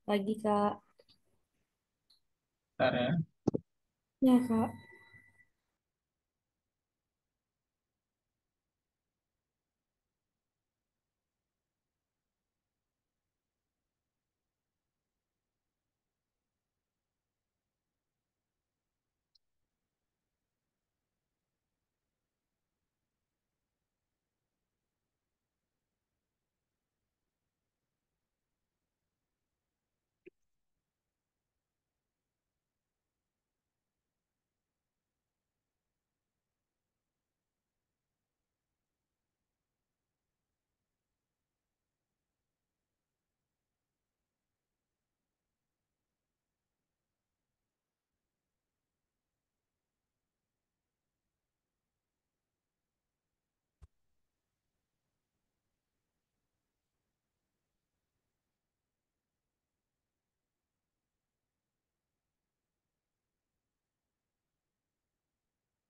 Lagi, Kak. Bentar ya. Ya, Kak.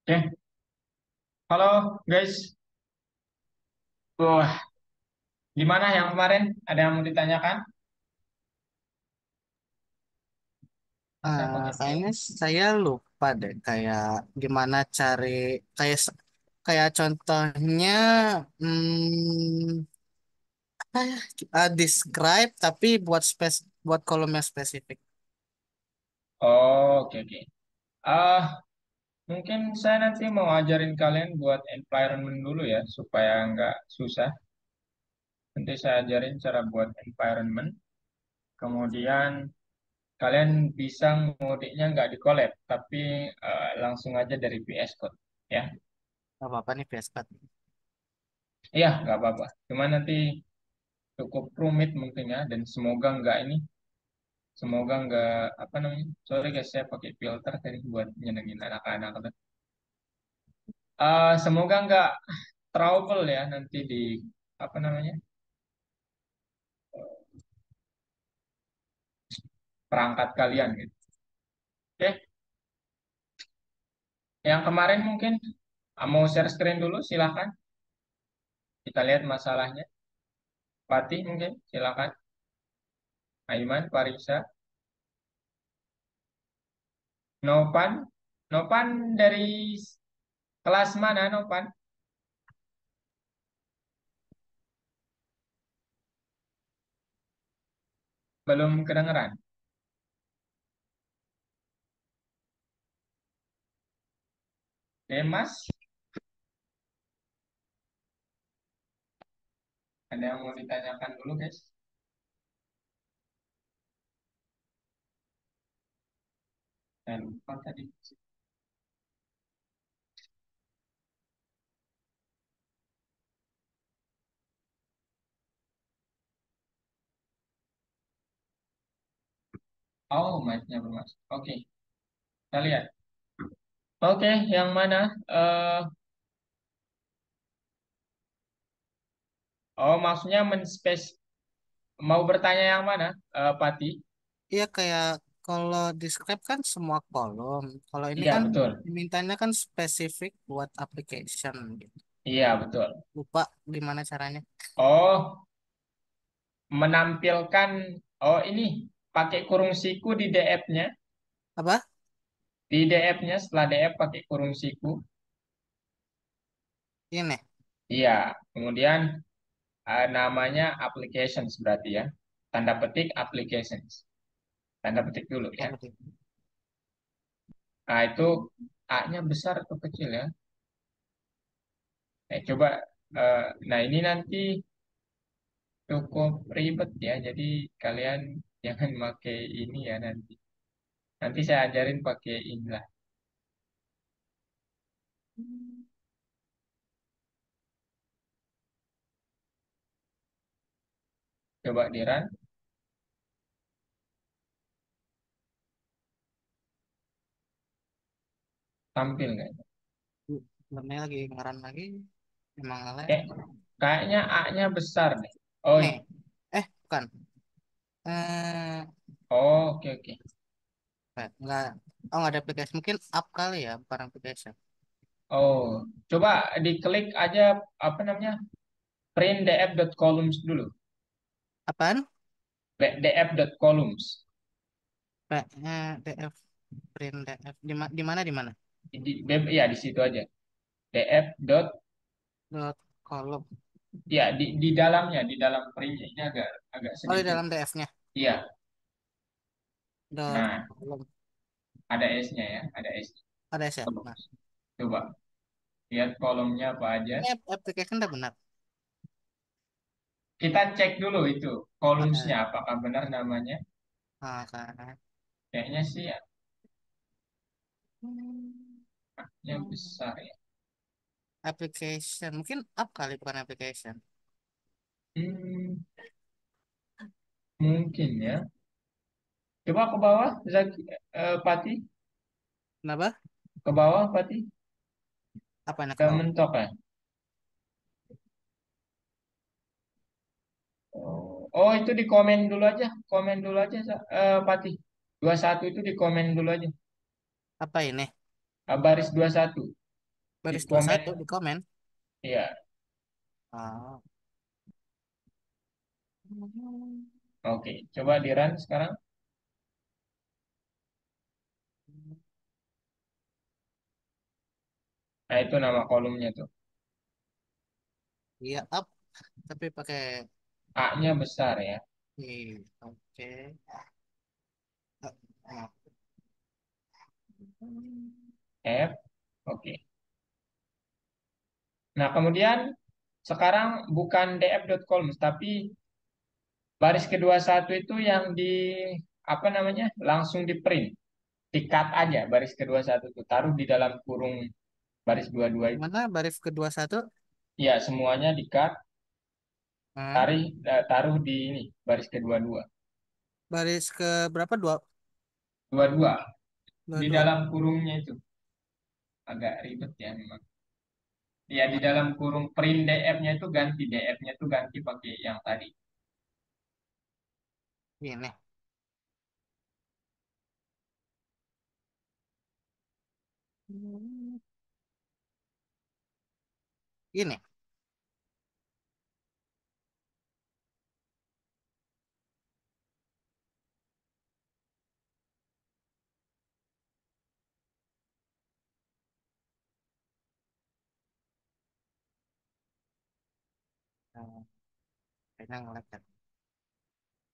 Oke, halo guys. Wah, gimana yang kemarin? Ada yang mau ditanyakan? Saya pakai Kayaknya mute. saya lupa deh kayak gimana cari kayak kayak contohnya apa ya describe tapi buat kolom yang spesifik. Oh, oke oke. Ah, mungkin saya nanti mau ajarin kalian buat environment dulu ya, supaya nggak susah. Nanti saya ajarin cara buat environment. Kemudian kalian bisa ngodiknya nggak di collab, tapi langsung aja dari VS Code. Ya, Gak apa-apa nih VS Code. iya nggak apa-apa. Cuma nanti cukup rumit mungkin ya, dan semoga nggak apa namanya. Sorry guys, saya pakai filter tadi buat nyenengin anak-anak. Semoga nggak trouble ya nanti di apa namanya perangkat kalian gitu. Oke, yang kemarin mungkin mau share screen dulu, silakan. Kita lihat masalahnya. Fatih mungkin, silakan. Aiman, Farisa, Nopan, Nopan dari kelas mana Nopan? Belum kedengeran. Demas, ada yang mau ditanyakan dulu guys? Saya lupa tadi. Oh, mic-nya bermasuk. Oke, kita lihat. Oke, yang mana? Eh, oh, maksudnya mau bertanya yang mana, Pati? Iya kayak kalau describe kan semua kolom. Kalau ini Iya, kan betul. dimintanya kan spesifik buat application gitu. Iya, betul. Lupa gimana caranya. Oh, menampilkan, oh ini pakai kurung siku di DF-nya. Apa? Di DF-nya setelah DF pakai kurung siku. Ini. Iya, kemudian namanya applications berarti ya. Tanda petik applications. Tanda petik dulu ya. Apa tuh? Nah, itu A-nya besar atau kecil ya? Coba, nah ini nanti cukup ribet ya. Jadi kalian jangan pakai ini ya nanti. Nanti saya ajarin pakai inilah. Coba di run, tampil nggak? Sebenarnya lagi ngeran lagi. Emang ngelag. Kayak, kayaknya A-nya besar deh. Oh, Nih. Bukan. Eh, oke oke. enggak. Oh, nggak ada aplikasi. Mungkin app kali ya, bukan aplikasi. Oh, coba diklik aja apa namanya print df.columns dulu. Apaan? df.columns. df print df di mana Ya di situ aja. df dot dot kolom. ya di dalamnya di dalam printnya ini agak agak Oh, di sedikit. dalam df-nya Iya. dot Nah, kolom. ada S-nya ya, ada S. Ada S ya. Nah, Coba lihat kolomnya apa aja. ini application udah benar. Kita cek dulu itu columns-nya Oke. apakah benar namanya. Oke. Kayaknya sih Hmm. yang besar ya. Application mungkin app kali, bukan application. Hmm, mungkin ya. Coba ke bawah, Zaki, Pati. Kenapa? Ke bawah, Pati. Apa yang ke Udah bawah? mentok ya. Oh, itu di komen dulu aja. Komen dulu aja, Pati. 21 itu di komen dulu aja. Apa ini? Baris 21. Di Baris dua komen. satu di komen. Iya. Ah. Oke. Coba di run sekarang. Nah, itu nama kolomnya tuh. Iya, up tapi pakai A-nya besar ya. i. Oke. Ah. F. Oke. Nah, kemudian sekarang bukan df.columns, tapi baris kedua satu itu yang di apa namanya langsung di print, di cut aja baris kedua satu itu taruh di dalam kurung baris dua dua itu. Mana baris kedua satu? Ya semuanya di cut, Hmm. taruh di ini baris kedua dua Baris ke berapa? Dua, dua dua dua, di dua. dalam kurungnya itu agak ribet ya memang. Ya di dalam kurung print df-nya itu ganti df-nya itu ganti pakai yang tadi. Ini. Ini. Nah, kayaknya ngelag kan.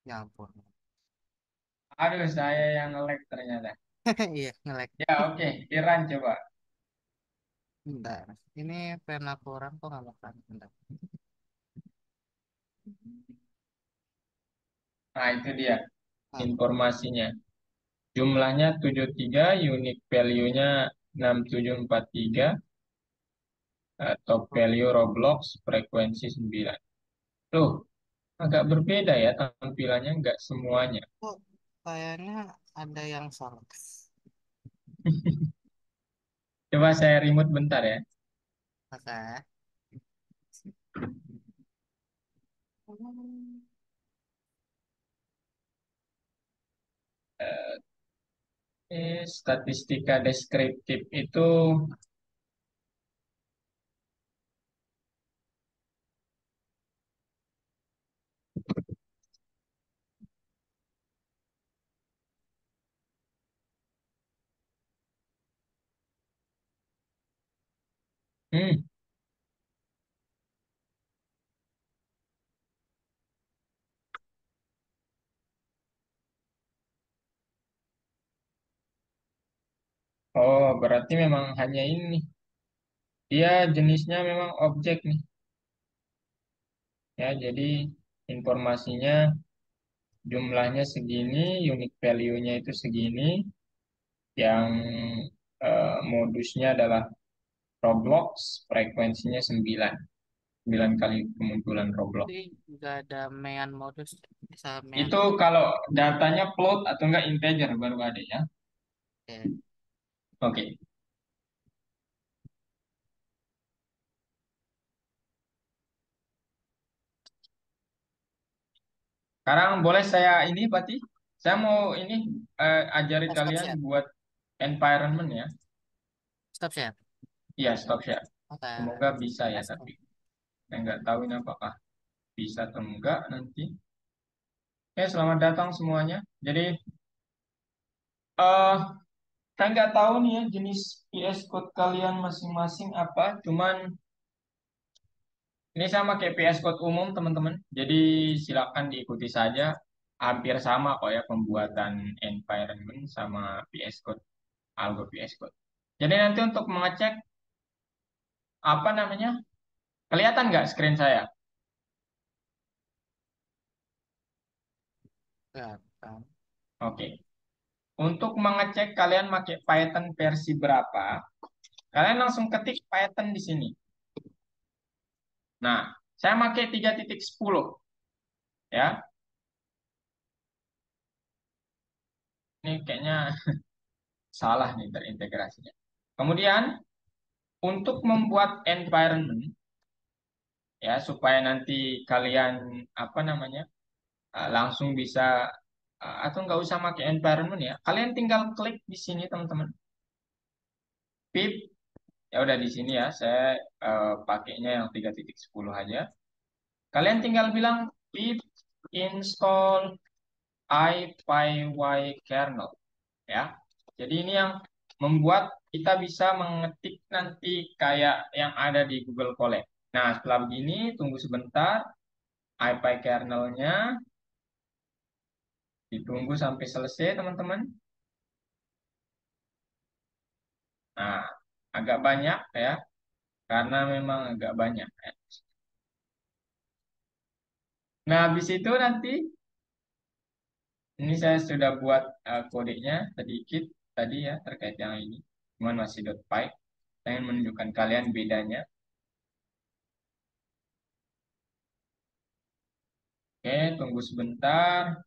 Ya ampun. Aduh saya yang nge-lag ternyata. Iya, ngelag. Ya oke, Iran coba. Bentar. Ini pena kurang kok nggak makan. Bentar. Nah itu dia Ah, informasinya. Jumlahnya 73, unique value-nya 6743, top value Roblox, frekuensi 9. Tuh, agak berbeda ya tampilannya, nggak semuanya. kok kayaknya ada yang salah. Coba saya remote bentar ya. Oke. Statistika deskriptif itu, hmm, oh berarti memang hanya ini. Dia jenisnya memang objek nih. Ya, jadi informasinya jumlahnya segini, unique value-nya itu segini, yang modusnya adalah Roblox, frekuensinya 9. 9 kali kemunculan Roblox. Jadi nggak ada main modus. Bisa main. Itu kalau datanya float atau enggak integer baru ada ya. Oke. Oke. Sekarang boleh saya ini, Pati? Saya mau ini ajari Stop kalian share. buat environment ya. Stop share. Iya, stop share. Oke. Semoga bisa ya, Stop. tapi saya nggak tahu ini apakah bisa atau enggak nanti. Oke, selamat datang semuanya. Jadi, eh saya nggak tahu nih ya jenis VS Code kalian masing-masing apa. Cuman ini saya pakai VS Code umum, teman-teman. Jadi silakan diikuti saja. Hampir sama kok ya pembuatan environment sama VS Code, algo VS Code. Jadi nanti untuk mengecek apa namanya, kelihatan nggak screen saya? Ya, kan. Oke. Untuk mengecek kalian pakai Python versi berapa, kalian langsung ketik Python di sini. Nah, saya pakai 3.10 ya. Ini kayaknya salah nih terintegrasinya. Kemudian untuk membuat environment ya supaya nanti kalian apa namanya langsung bisa atau nggak usah pakai environment ya. Kalian tinggal klik di sini teman-teman. Pip ya udah di sini ya. Saya pakainya yang 3.10 aja. Kalian tinggal bilang pip install ipykernel ya. Jadi ini yang membuat kita bisa mengetik nanti kayak yang ada di Google Colab. Nah, setelah begini tunggu sebentar, ipykernelnya ditunggu sampai selesai, teman-teman. Nah, agak banyak ya, karena memang agak banyak ya. Nah, habis itu nanti ini saya sudah buat kodenya sedikit tadi ya terkait yang ini. Cuman masih .py. Saya ingin menunjukkan kalian bedanya. Oke, tunggu sebentar.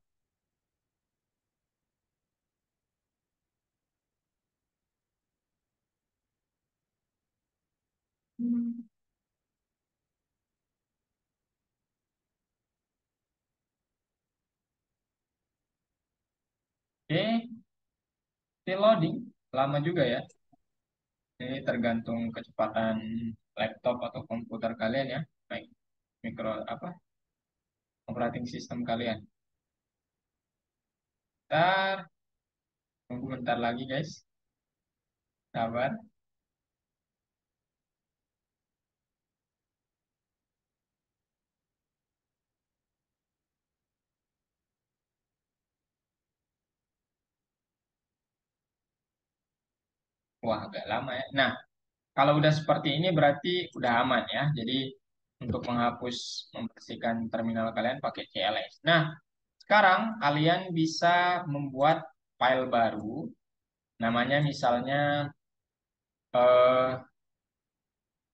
Oke, still loading. Lama juga ya. Ini tergantung kecepatan laptop atau komputer kalian ya. Baik, mikro apa? Operating system kalian. Bentar, tunggu bentar lagi guys. Sabar. Wah, agak lama ya. Nah, kalau udah seperti ini berarti udah aman ya. Jadi untuk menghapus, membersihkan terminal kalian pakai CLS. Nah, sekarang kalian bisa membuat file baru. Namanya misalnya eh,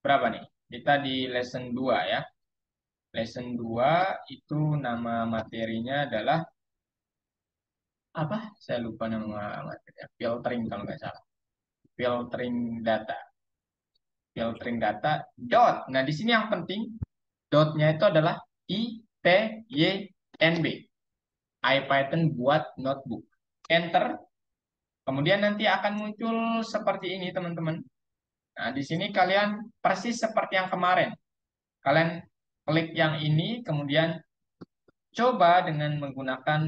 berapa nih? Kita di lesson 2 ya. Lesson 2 itu nama materinya adalah apa? Saya lupa nama materinya. Filtering kalau nggak salah. Filtering data. Filtering data dot. Nah, di sini yang penting dotnya itu adalah IPYNB. IPython buat notebook. Enter. Kemudian nanti akan muncul seperti ini, teman-teman. Nah, di sini kalian persis seperti yang kemarin. Kalian klik yang ini, kemudian coba dengan menggunakan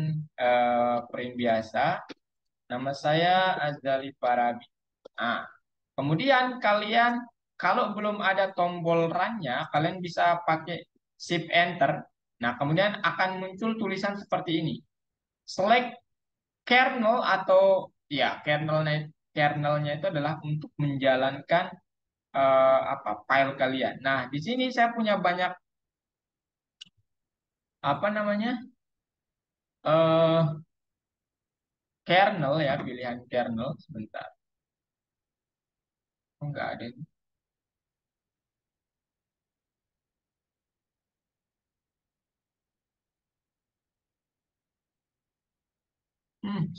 print biasa. Nama saya Azali Parabi. Nah, kemudian kalian kalau belum ada tombol run-nya, kalian bisa pakai Shift Enter. Nah, kemudian akan muncul tulisan seperti ini. Select kernel atau ya kernelnya itu adalah untuk menjalankan apa file kalian. Nah, di sini saya punya banyak apa namanya eh kernel ya pilihan kernel sebentar. Oh, nggak ada.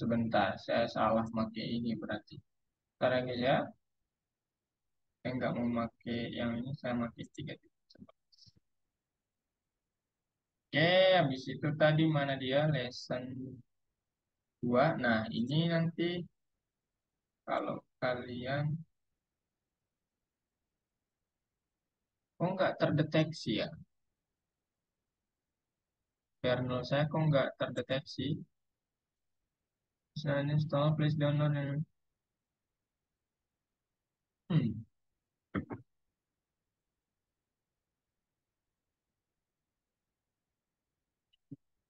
Sebentar, saya salah pakai ini berarti. Sekarang guys ya, saya nggak mau pakai yang ini, saya pakai 3.11. Oke, habis itu tadi mana dia lesson 2. Nah, ini nanti kalau kalian, oh nggak terdeteksi ya. Kernel saya kok nggak terdeteksi. Saya install, please download. Hmm.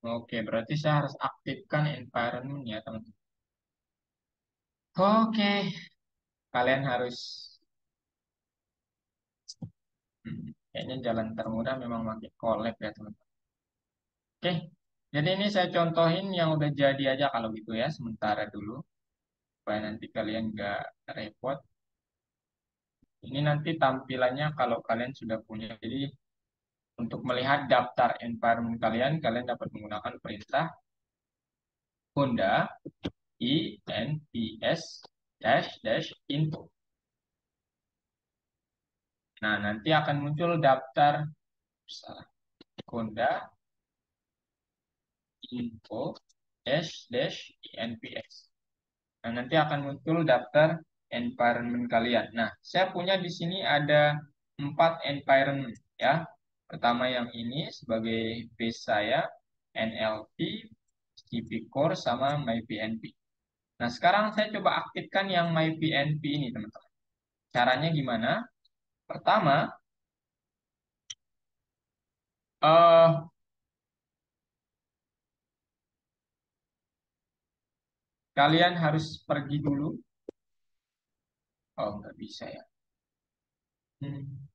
Oke, berarti saya harus aktifkan environment ya, teman-teman. Oke, kalian harus, kayaknya jalan termudah memang pakai collab ya, teman-teman. Oke, jadi ini saya contohin yang udah jadi aja kalau gitu ya, sementara dulu. Supaya nanti kalian nggak repot. Ini nanti tampilannya kalau kalian sudah punya. Jadi untuk melihat daftar environment kalian, kalian dapat menggunakan perintah Honda INPS dash dash info. Nah, nanti akan muncul daftar salah, Honda info dash dash INPS. Nah, nanti akan muncul daftar environment kalian. Nah, saya punya di sini ada 4 environment ya. Pertama yang ini sebagai base saya, NLP, CP Core, sama MyPNP. Nah, sekarang saya coba aktifkan yang MyPNP ini, teman-teman. Caranya gimana? Pertama, eh kalian harus pergi dulu. Oh, nggak bisa ya. Hmm.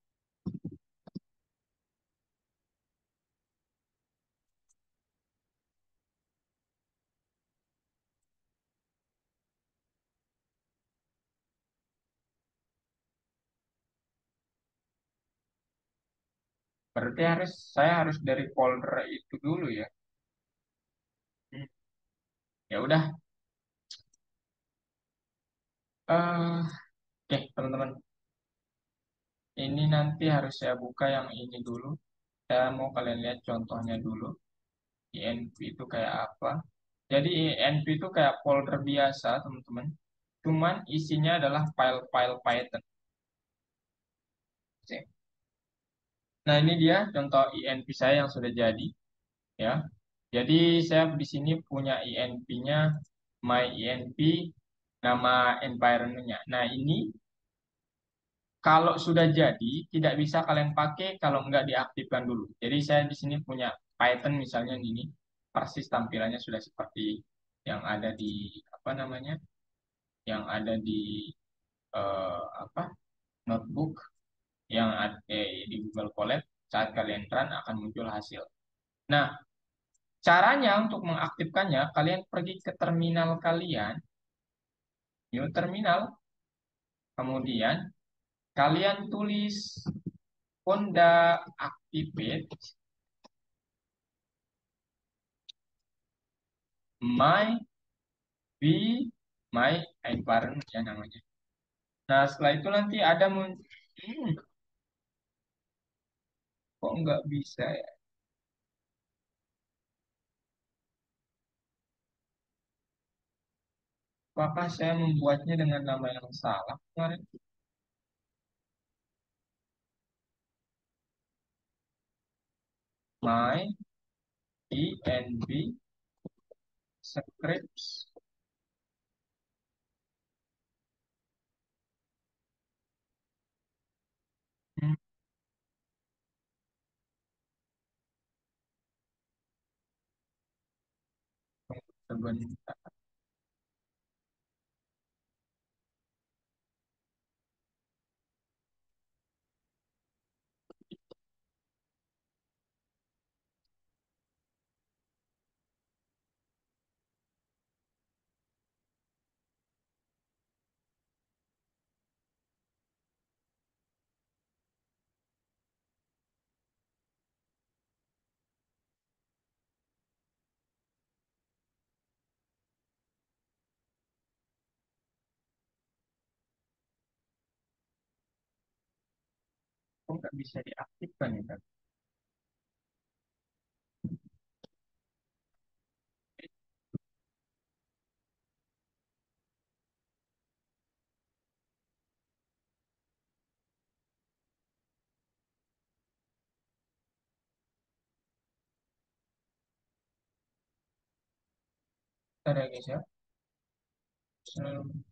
Berarti saya harus dari folder itu dulu ya. Hmm. Ya udah. Oke, teman-teman. Ini nanti harus saya buka yang ini dulu. Saya mau kalian lihat contohnya dulu. INP itu kayak apa. Jadi INP itu kayak folder biasa, teman-teman. Cuman isinya adalah file-file Python. Oke. Nah, ini dia contoh INP saya yang sudah jadi, ya. Jadi saya di sini punya INP-nya, my INP, nama environment-nya. Nah, ini kalau sudah jadi, tidak bisa kalian pakai kalau nggak diaktifkan dulu. Jadi saya di sini punya Python misalnya ini, persis tampilannya sudah seperti yang ada di apa namanya, yang ada di apa notebook yang ada di Google Colab. Saat kalian run akan muncul hasil. Nah, caranya untuk mengaktifkannya, kalian pergi ke terminal kalian, new terminal, kemudian kalian tulis Honda Activate my be my environment ya namanya. Nah, setelah itu nanti ada kok nggak bisa ya? Apakah saya membuatnya dengan nama yang salah kemarin? My env scripts. Hmm, sebentar. Kok nggak bisa diaktifkan ya, Kak? Bentar ya guys ya. Hmm,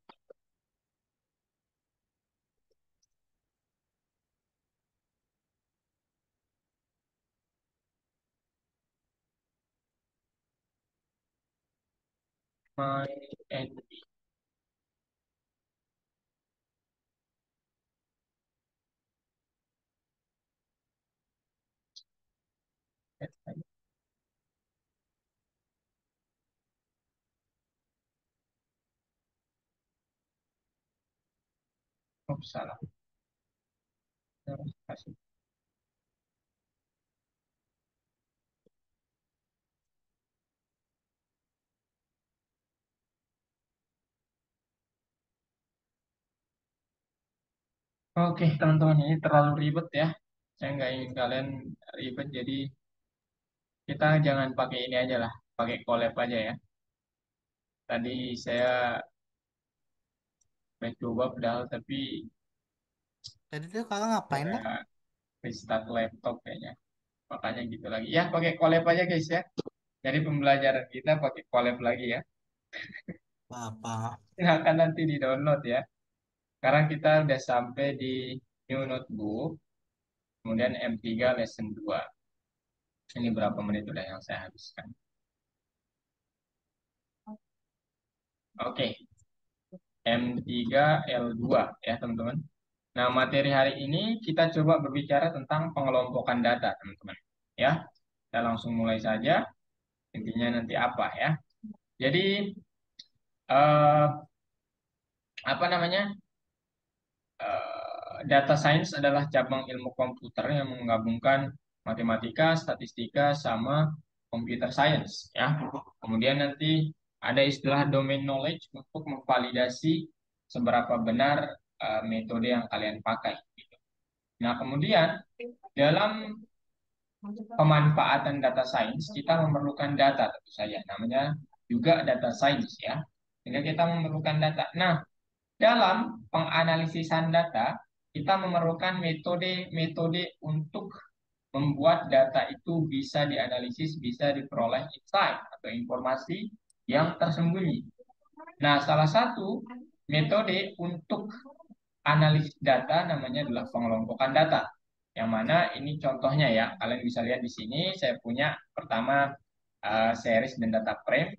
My and oh, salah. Terus kasih. Oke, teman-teman, ini terlalu ribet ya. Saya nggak ingin kalian ribet, jadi kita jangan pakai ini aja lah, pakai collab aja ya. Tadi saya mencoba padahal, tapi Tadi tuh kakak ngapain dah? saya restart laptop kayaknya. Makanya gitu lagi. Ya, pakai collab aja guys ya. Jadi pembelajaran kita pakai collab lagi ya. Apa? Silahkan nanti di-download ya. Sekarang kita udah sampai di new notebook, kemudian M3 lesson 2. Ini berapa menit udah yang saya habiskan. Oke, M3L2 ya teman-teman. Nah, materi hari ini kita coba berbicara tentang pengelompokan data, teman-teman. Ya, kita langsung mulai saja. Intinya nanti apa ya? Jadi, eh, apa namanya? Data science adalah cabang ilmu komputer yang menggabungkan matematika, statistika, sama computer science ya. Kemudian nanti ada istilah domain knowledge untuk memvalidasi seberapa benar metode yang kalian pakai. Nah, kemudian dalam pemanfaatan data science kita memerlukan data tentu saja. Namanya juga data science ya. Sehingga kita memerlukan data. Nah, dalam penganalisisan data, kita memerlukan metode-metode untuk membuat data itu bisa dianalisis, bisa diperoleh insight atau informasi yang tersembunyi. Nah, salah satu metode untuk analisis data namanya adalah pengelompokan data. Yang mana ini contohnya ya, kalian bisa lihat di sini saya punya pertama series dan data frame,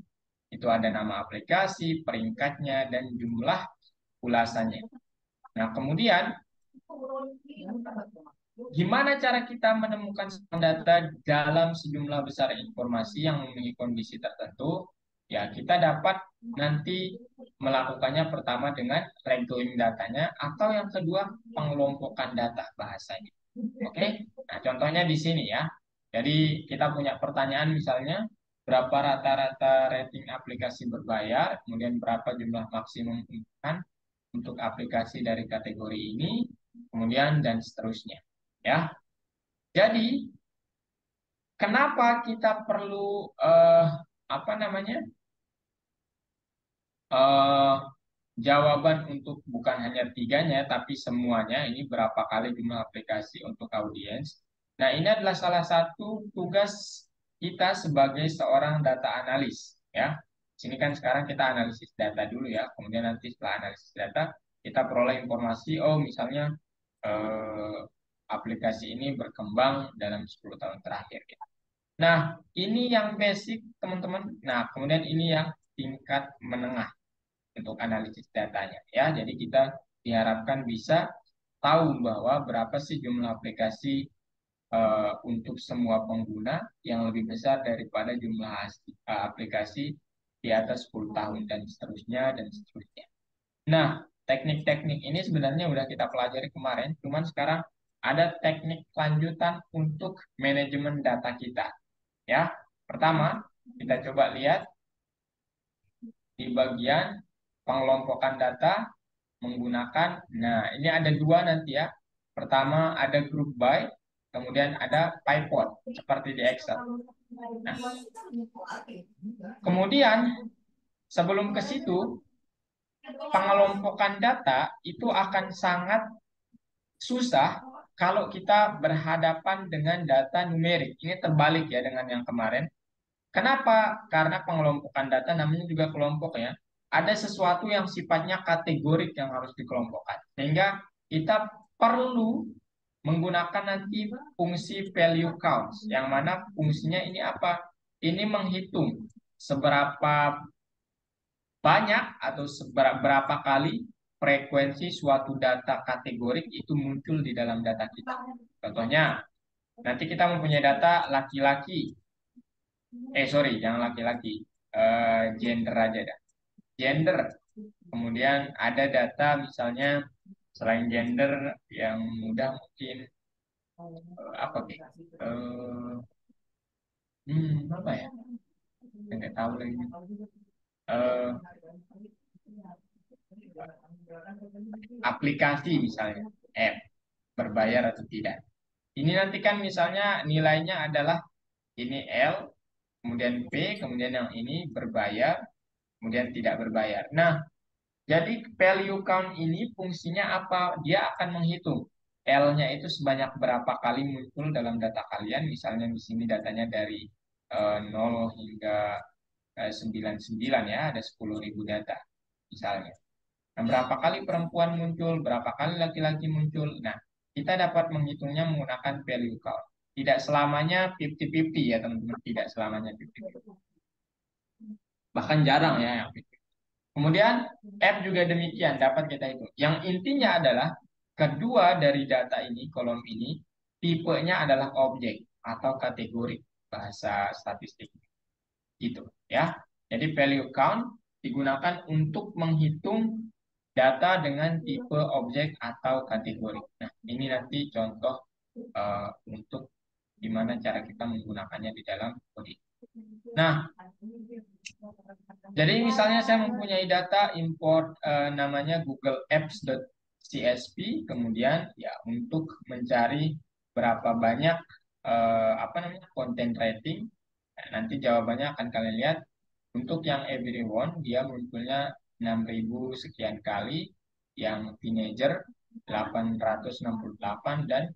itu ada nama aplikasi, peringkatnya, dan jumlah ulasannya. Nah, kemudian gimana cara kita menemukan data dalam sejumlah besar informasi yang memiliki kondisi tertentu? Ya, kita dapat nanti melakukannya pertama dengan wrangling datanya atau yang kedua pengelompokan data bahasanya. Oke, nah contohnya di sini ya. Jadi kita punya pertanyaan misalnya berapa rata-rata rating aplikasi berbayar, kemudian berapa jumlah maksimum impan untuk aplikasi dari kategori ini, kemudian dan seterusnya. Ya, jadi kenapa kita perlu apa namanya eh, jawaban untuk bukan hanya tiganya tapi semuanya ini berapa kali jumlah aplikasi untuk audiens. Nah, ini adalah salah satu tugas kita sebagai seorang data analis ya. Sini kan sekarang kita analisis data dulu ya, kemudian nanti setelah analisis data kita peroleh informasi oh misalnya eh, aplikasi ini berkembang dalam 10 tahun terakhir gitu. Nah, ini yang basic teman-teman. Nah, kemudian ini yang tingkat menengah untuk analisis datanya ya. Jadi kita diharapkan bisa tahu bahwa berapa sih jumlah aplikasi untuk semua pengguna yang lebih besar daripada jumlah aplikasi di atas 10 tahun dan seterusnya dan seterusnya. Nah, teknik-teknik ini sebenarnya sudah kita pelajari kemarin, cuman sekarang ada teknik lanjutan untuk manajemen data kita. Ya, pertama kita coba lihat di bagian pengelompokan data menggunakan, nah ini ada dua nanti ya. Pertama ada group by, kemudian ada pivot seperti di Excel. Nah, kemudian sebelum ke situ, pengelompokan data itu akan sangat susah kalau kita berhadapan dengan data numerik. Ini terbalik ya dengan yang kemarin. Kenapa? Karena pengelompokan data namanya juga kelompok ya. Ada sesuatu yang sifatnya kategorik yang harus dikelompokkan. Sehingga kita perlu menggunakan nanti fungsi value counts. Yang mana fungsinya ini apa? Ini menghitung seberapa banyak atau berapa kali frekuensi suatu data kategorik itu muncul di dalam data kita. Contohnya, nanti kita mempunyai data laki-laki. Sorry, jangan laki-laki. Gender aja dah. Gender. Kemudian ada data misalnya selain gender yang mudah mungkin apa sih? Apa ya? Nggak tahu lagi. Eh, Aplikasi misalnya, app berbayar atau tidak. Ini nanti kan misalnya nilainya adalah ini L, kemudian P, kemudian yang ini berbayar, kemudian tidak berbayar. Nah, jadi value count ini fungsinya apa? Dia akan menghitung L-nya itu sebanyak berapa kali muncul dalam data kalian. Misalnya di sini datanya dari 0 hingga 99 ya, ada 10.000 data misalnya. Nah, berapa kali perempuan muncul, berapa kali laki-laki muncul. Nah, kita dapat menghitungnya menggunakan value count. Tidak selamanya 50-50 ya teman-teman, tidak selamanya 50-50. Bahkan jarang ya yang 50. Kemudian F juga demikian dapat kita hitung. Yang intinya adalah kedua dari data ini, kolom ini, tipenya adalah objek atau kategori bahasa statistik. Gitu ya. Jadi value count digunakan untuk menghitung data dengan tipe objek atau kategori. Nah, ini nanti contoh untuk gimana cara kita menggunakannya di dalam coding. Nah, jadi misalnya saya mempunyai data import namanya Google Apps.csv, kemudian ya untuk mencari berapa banyak apa namanya content rating. Nah, nanti jawabannya akan kalian lihat. Untuk yang everyone dia munculnya 6.000 sekian kali, yang teenager 868 dan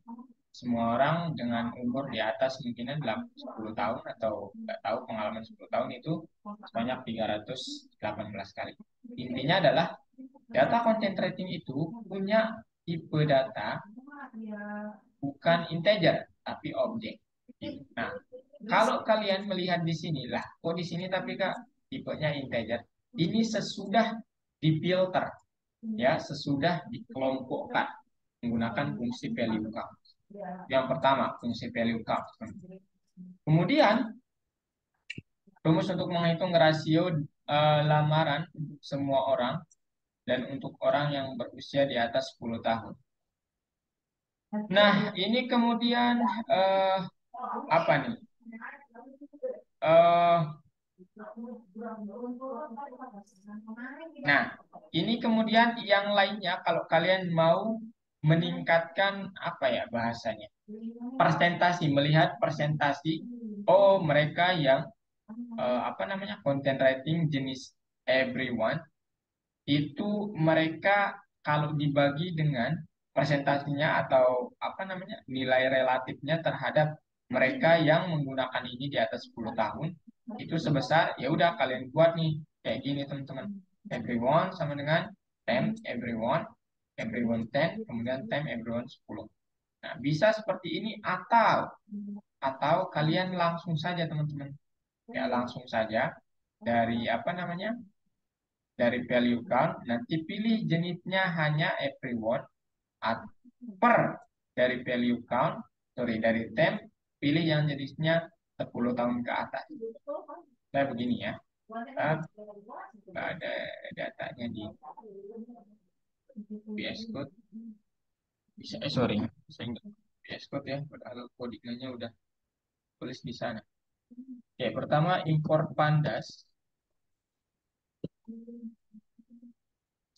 semua orang dengan umur di atas mungkin 10 tahun atau nggak tahu pengalaman 10 tahun itu sebanyak 318 kali. Intinya adalah data content rating itu punya tipe data bukan integer tapi objek. Nah, kalau kalian melihat di sini lah, kok di sini tapi Kak tipenya integer. Ini sesudah difilter ya, sesudah dikelompokkan menggunakan fungsi value count. Yang pertama, fungsi value count. Kemudian, rumus untuk menghitung rasio lamaran untuk semua orang dan untuk orang yang berusia di atas 10 tahun. Nah, ini kemudian apa nih? Eh, nah, ini kemudian yang lainnya kalau kalian mau meningkatkan apa ya bahasanya? Persentasi, melihat persentasi oh mereka yang apa namanya? Content writing jenis everyone itu mereka kalau dibagi dengan presentasinya atau apa namanya nilai relatifnya terhadap mereka yang menggunakan ini di atas 10 tahun itu sebesar ya udah kalian buat nih kayak gini teman-teman everyone sama dengan time everyone everyone 10 kemudian time everyone 10. Nah, bisa seperti ini atau kalian langsung saja teman-teman ya langsung saja dari apa namanya dari value count, nanti pilih jenisnya hanya everyone per dari value count, sorry dari temp, pilih yang jenisnya 10 tahun ke atas. Saya begini ya, nggak ada datanya di VS Code. Bisa, sorry, saya nggak VS Code ya, padahal codingannya udah tulis di sana. Oke, pertama import pandas.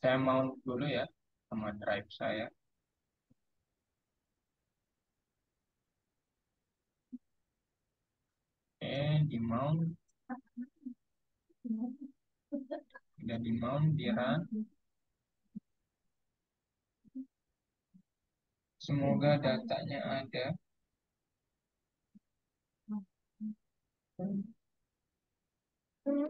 Saya mount dulu ya sama drive saya. Oke, di mount, udah di mount, di run. Semoga datanya ada. Oke,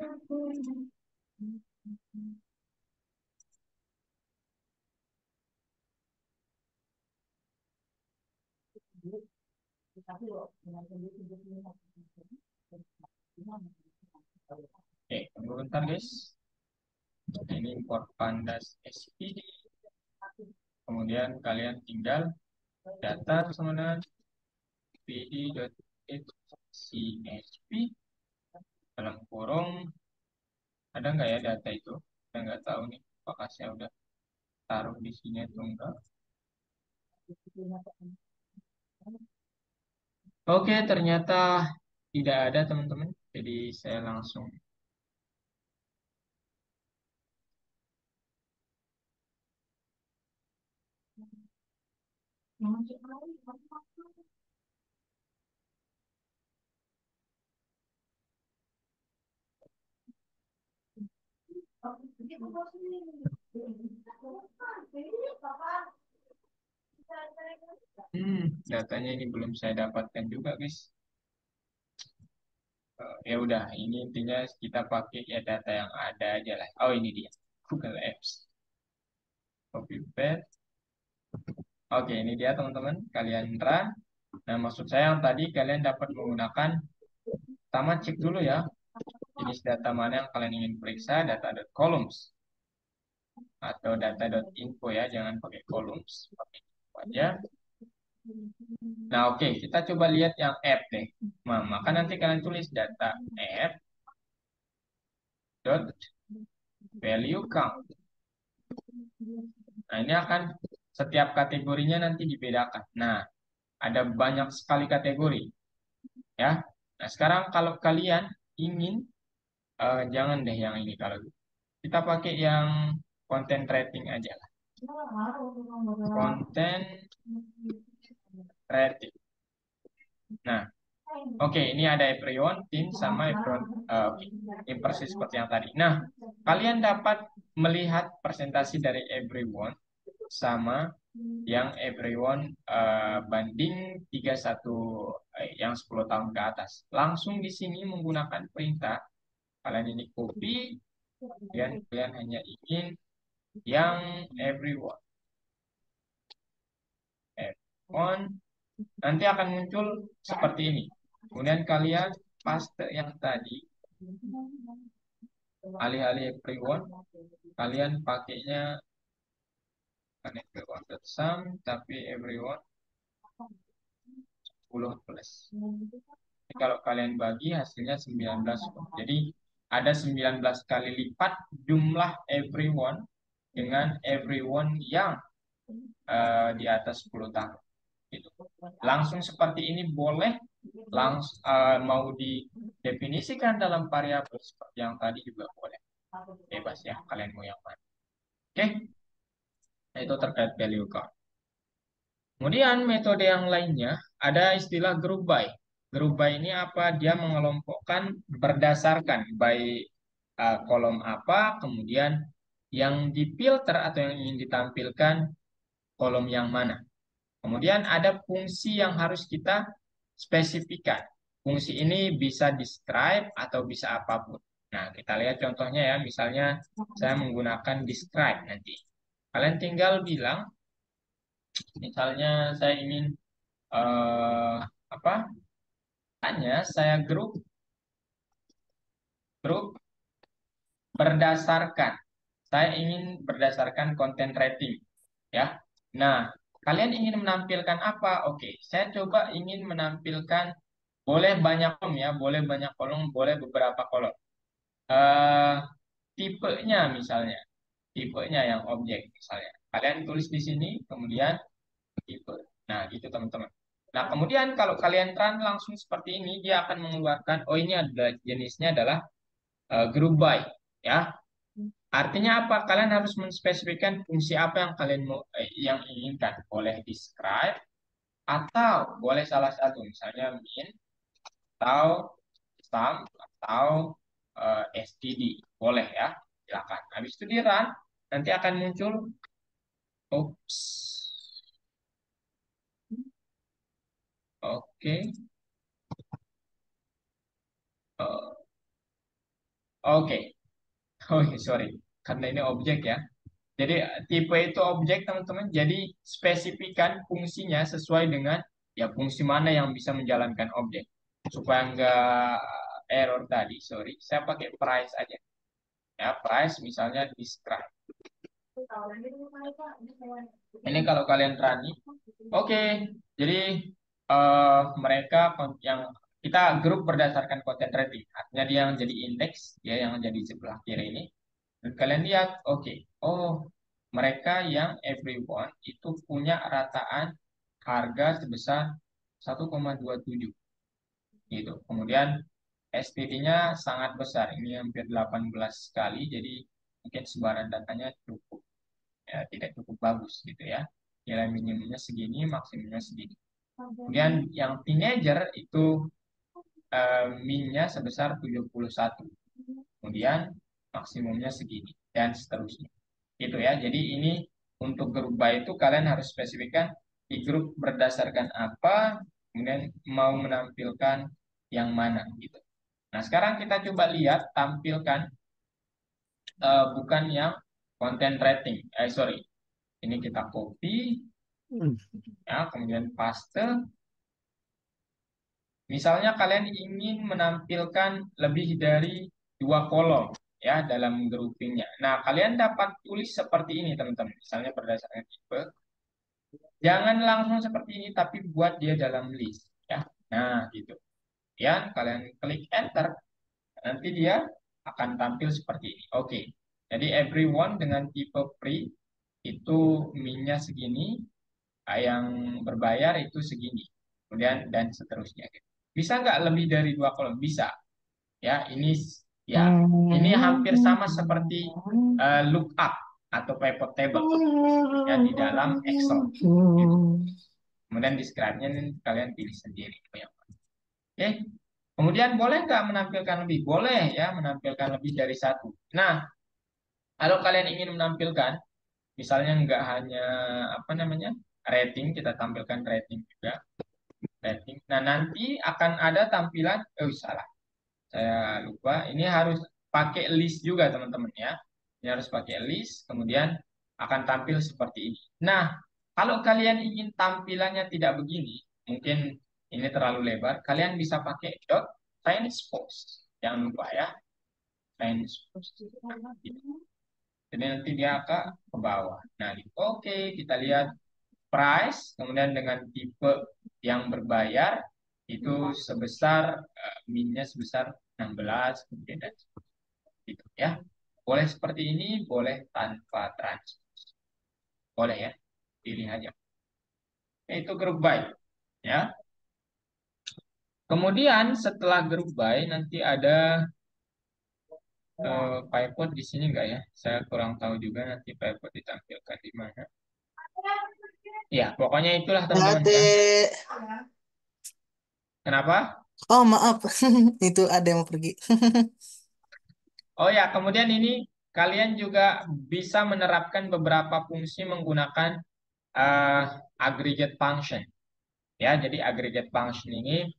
tunggu bentar guys. Ini import pandas SPD. Kemudian kalian tinggal data sama dengan pd.hcsv dalam kurung. Ada nggak ya data itu? Saya nggak tahu nih. Apakah saya udah taruh di sini atau enggak? Oke, ternyata tidak ada teman-teman. Jadi saya langsung. Datanya ini belum saya dapatkan juga, guys. Ya udah, ini intinya kita pakai ya data yang ada aja lah. Oh, ini dia. Google Apps. Copy paste. Oke, ini dia teman-teman. Kalian run. Nah, maksud saya yang tadi kalian dapat menggunakan, pertama cek dulu ya, jenis data mana yang kalian ingin periksa, data.columns atau data.info ya, jangan pakai columns, pakai info aja. Nah, oke, kita coba lihat yang app deh. Nah, maka nanti kalian tulis data app dot value count. Nah, ini akan setiap kategorinya nanti dibedakan. Nah, ada banyak sekali kategori ya. Nah, sekarang kalau kalian ingin jangan deh yang ini, kalau kita pakai yang content rating aja lah. Content rating. Nah, oke, ini ada everyone, team, sama everyone. Oke, ini persis seperti yang tadi. Nah, kalian dapat melihat presentasi dari everyone sama yang everyone banding 31 yang 10 tahun ke atas. Langsung di sini menggunakan perintah. Kalian ini copy dan kalian hanya ingin yang everyone. Everyone nanti akan muncul seperti ini. Kemudian kalian paste yang tadi, alih-alih everyone, kalian pakainya bukan everyone.sum, tapi everyone 10 plus. Jadi kalau kalian bagi hasilnya 19. Jadi ada 19 kali lipat jumlah everyone dengan everyone yang di atas 10 tahun. Gitu. Langsung seperti ini boleh, langsung mau didefinisikan dalam variabel seperti yang tadi juga boleh. Bebas ya, kalian mau yang mana. Oke, nah, itu terkait value count. Kemudian metode yang lainnya ada istilah group by. Group by ini apa? Dia mengelompokkan berdasarkan by kolom apa, kemudian yang difilter atau yang ingin ditampilkan kolom yang mana. Kemudian ada fungsi yang harus kita spesifikkan. Fungsi ini bisa describe atau bisa apapun. Nah, kita lihat contohnya ya. Misalnya saya menggunakan describe nanti. Kalian tinggal bilang, misalnya saya ingin eh, apa? Hanya saya grup berdasarkan. Saya ingin berdasarkan content rating, ya. Nah, kalian ingin menampilkan apa? Oke, saya coba ingin menampilkan, boleh banyak kolom ya, boleh banyak kolom, boleh beberapa kolom. Eh, tipenya misalnya, tipenya yang objek misalnya. Kalian tulis di sini, kemudian tipe. Nah, gitu teman-teman. Nah, kemudian kalau kalian run langsung seperti ini, dia akan mengeluarkan, oh ini adalah jenisnya adalah group by, ya. Artinya apa? Kalian harus menspesifikkan fungsi apa yang kalian mau, yang inginkan. Boleh describe atau boleh salah satu, misalnya min atau sum atau std. Boleh ya, silakan. Habis itu di run, nanti akan muncul, oops, oke, Oke. Oh, sorry. Karena ini objek ya. Jadi tipe itu objek teman-teman. Jadi spesifikan fungsinya sesuai dengan ya fungsi mana yang bisa menjalankan objek. Supaya nggak error tadi, sorry. Saya pakai price aja. Ya, price misalnya describe. Ini kalau kalian berani. Oke, jadi mereka yang kita grup berdasarkan content rating. Artinya dia yang jadi indeks, dia yang jadi sebelah kiri ini. Dan kalian lihat, oke, oh mereka yang everyone itu punya rataan harga sebesar 1,27 gitu. Kemudian SPT-nya sangat besar, ini hampir 18 kali, jadi mungkin sebaran datanya cukup ya, tidak cukup bagus gitu ya. Nilai minimumnya segini, maksimumnya segini. Kemudian yang teenager itu min-nya sebesar 71. Kemudian maksimumnya segini dan seterusnya. Gitu ya. Jadi ini untuk grup by itu kalian harus spesifikkan di grup berdasarkan apa, kemudian mau menampilkan yang mana gitu. Nah, sekarang kita coba lihat tampilkan bukan yang content rating. Sorry. Ini kita copy Hmm. ya, kemudian paste. Misalnya kalian ingin menampilkan lebih dari dua kolom ya dalam groupingnya. Nah, kalian dapat tulis seperti ini teman-teman. Misalnya berdasarkan tipe. Jangan langsung seperti ini, tapi buat dia dalam list ya. Nah, gitu. Ya, kalian klik enter, nanti dia akan tampil seperti ini. Oke. Jadi everyone dengan tipe free itu min-nya segini, yang berbayar itu segini. Kemudian dan seterusnya. Bisa nggak lebih dari dua kolom? Bisa. Ya, ini hampir sama seperti lookup atau pivot table ya di dalam Excel. Gitu. Kemudian describe-nya kalian pilih sendiri. Oke. Kemudian boleh nggak menampilkan lebih? Boleh ya, menampilkan lebih dari satu. Nah, kalau kalian ingin menampilkan, misalnya nggak hanya apa namanya rating, kita tampilkan rating juga. Rating. Nah, nanti akan ada tampilan, salah, saya lupa. Ini harus pakai list juga teman-teman ya. Ini harus pakai list, kemudian akan tampil seperti ini. Nah, kalau kalian ingin tampilannya tidak begini, mungkin ini terlalu lebar, kalian bisa pakai dot transpose. Jangan lupa ya, transpose. Nah, gitu. Jadi nanti dia ke bawah. Nah, gitu. Oke, kita lihat price, kemudian dengan tipe yang berbayar itu sebesar min-nya sebesar 16 kemudian dan gitu ya. Boleh seperti ini, boleh tanpa trans. Boleh ya, pilih aja. Itu grup by ya. Kemudian setelah grup by nanti ada pivot di sini enggak ya? Saya kurang tahu juga nanti pivot ditampilkan di mana. Ya, pokoknya itulah teman-teman ya. Adek. Kenapa? Oh maaf, itu ada yang mau pergi. Oh ya, kemudian ini kalian juga bisa menerapkan beberapa fungsi menggunakan eh, aggregate function. Ya, jadi aggregate function ini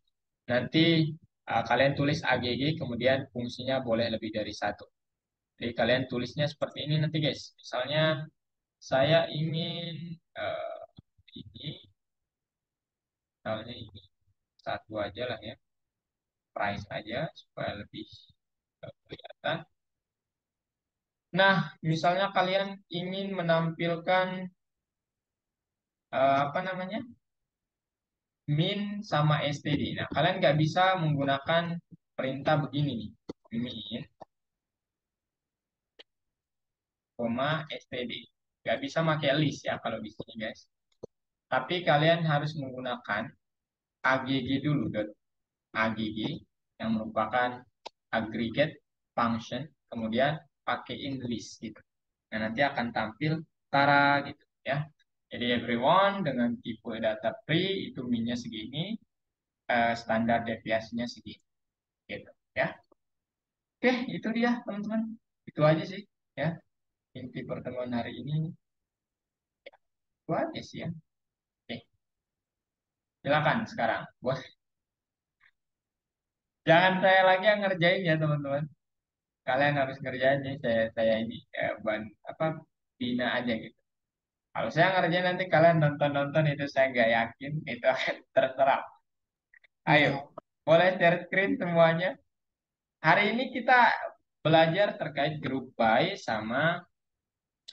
nanti kalian tulis AGG, kemudian fungsinya boleh lebih dari satu. Jadi kalian tulisnya seperti ini nanti guys. Misalnya saya ingin ini, misalnya ini satu aja lah ya, price aja supaya lebih kelihatan. Nah, misalnya kalian ingin menampilkan apa namanya min sama std. Nah, kalian nggak bisa menggunakan perintah begini nih, min, koma, std. Nggak bisa pakai list ya kalau di sini guys. Tapi kalian harus menggunakan agg dulu, dot agg yang merupakan aggregate function, kemudian pakaiin list gitu. Nah, nanti akan tampil tara gitu ya. Jadi everyone dengan tipe data free itu minnya segini, standar deviasinya segini gitu ya. Oke, itu dia teman-teman. Itu aja sih ya inti pertemuan hari ini. Itu aja sih ya. Oke, silakan sekarang. Jangan saya lagi yang ngerjain ya teman-teman. Kalian harus ngerjain nih, saya ini apa bina aja gitu. Kalau saya ngerjain nanti kalian nonton-nonton itu saya nggak yakin itu akan terserap. Ayo, Iya. boleh share screen semuanya. Hari ini kita belajar terkait group by sama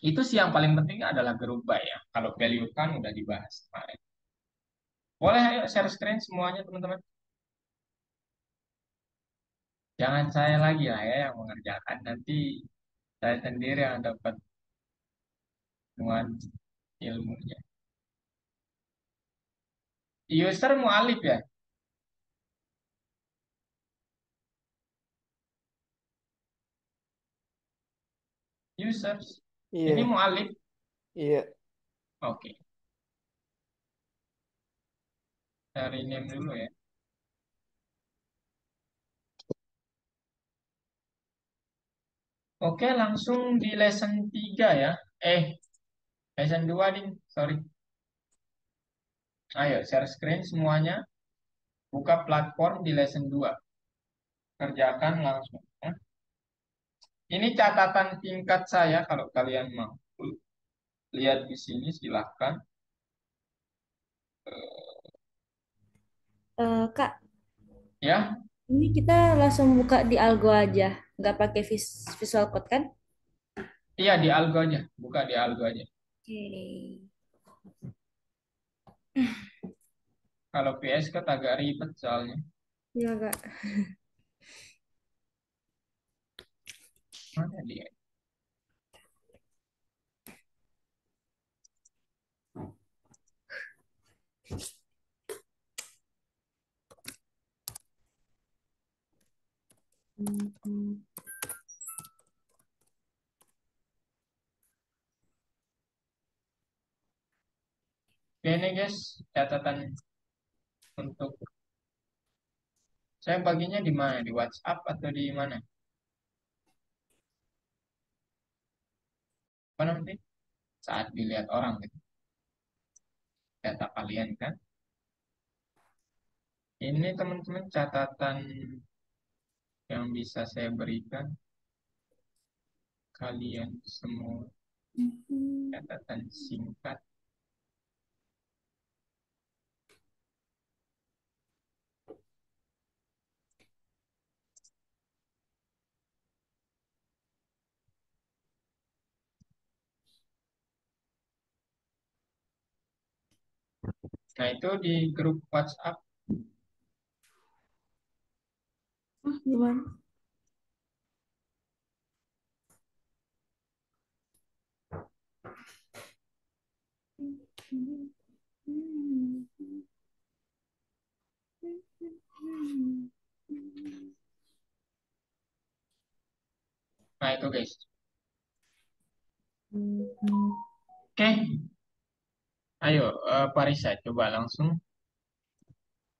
itu sih yang paling penting adalah group by ya. Kalau value kan udah dibahas kemarin. Boleh ayo share screen semuanya teman-teman. Jangan saya lagi lah ya yang mengerjakan. Nanti saya sendiri yang dapat muat ilmunya. User mualif ya? Users. Ini Iya, mualif. iya. Oke, cari name dulu ya. Oke, langsung di lesson 3 ya. Lesson 2 nih, sorry. Ayo, share screen semuanya. Buka platform di lesson 2. Kerjakan langsung. Ini catatan singkat saya kalau kalian mau. Lihat di sini silahkan. Kak, Ya, ini kita langsung buka di Algo aja, nggak pakai visual code kan? iya di Algo aja. Buka di Algo aja. Oke. Kalau PS kan agak ribet soalnya. Ya, Kak. Mana dia? Hmm. Oke, ini guys, catatan untuk saya baginya di mana? Di WhatsApp atau di mana? Apa nanti? Saat dilihat orang gitu. Data kalian kan. Ini teman-teman catatan yang bisa saya berikan kalian semua. Catatan singkat. Nah, itu di grup WhatsApp. Gimana? Nah, itu guys. Oke, ayo Parisa coba langsung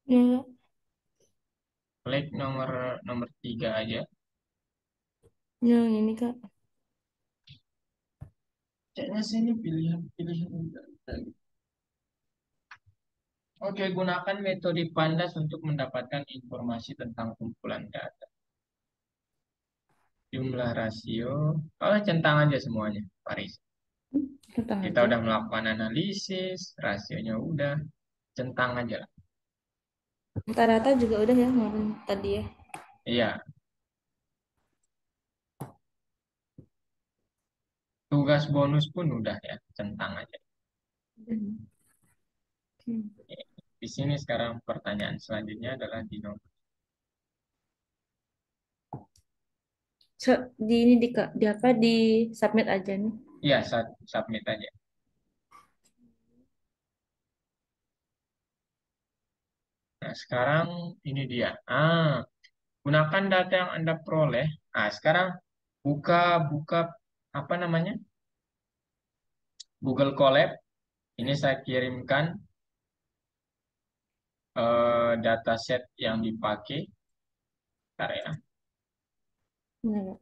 Ya, klik nomor nomor 3 aja. yang ini Kak. Kayaknya sih ini pilihan-pilihan. Oke, gunakan metode Pandas untuk mendapatkan informasi tentang kumpulan data. Jumlah rasio. Oh, centang aja semuanya, Paris. Tentang Kita aja. udah melakukan analisis, rasionya udah, centang aja lah. Rata-rata juga udah ya kemarin tadi ya. Iya, tugas bonus pun udah ya, centang aja. Udah. Oke. Di sini sekarang pertanyaan selanjutnya adalah di nomor. Di ini di apa di submit aja nih. Iya, submit aja. Nah, sekarang ini dia. Gunakan data yang Anda peroleh. Nah, sekarang buka buka apa namanya? Google Colab. Ini saya kirimkan dataset yang dipakai. Bentar ya. Benar, Kak.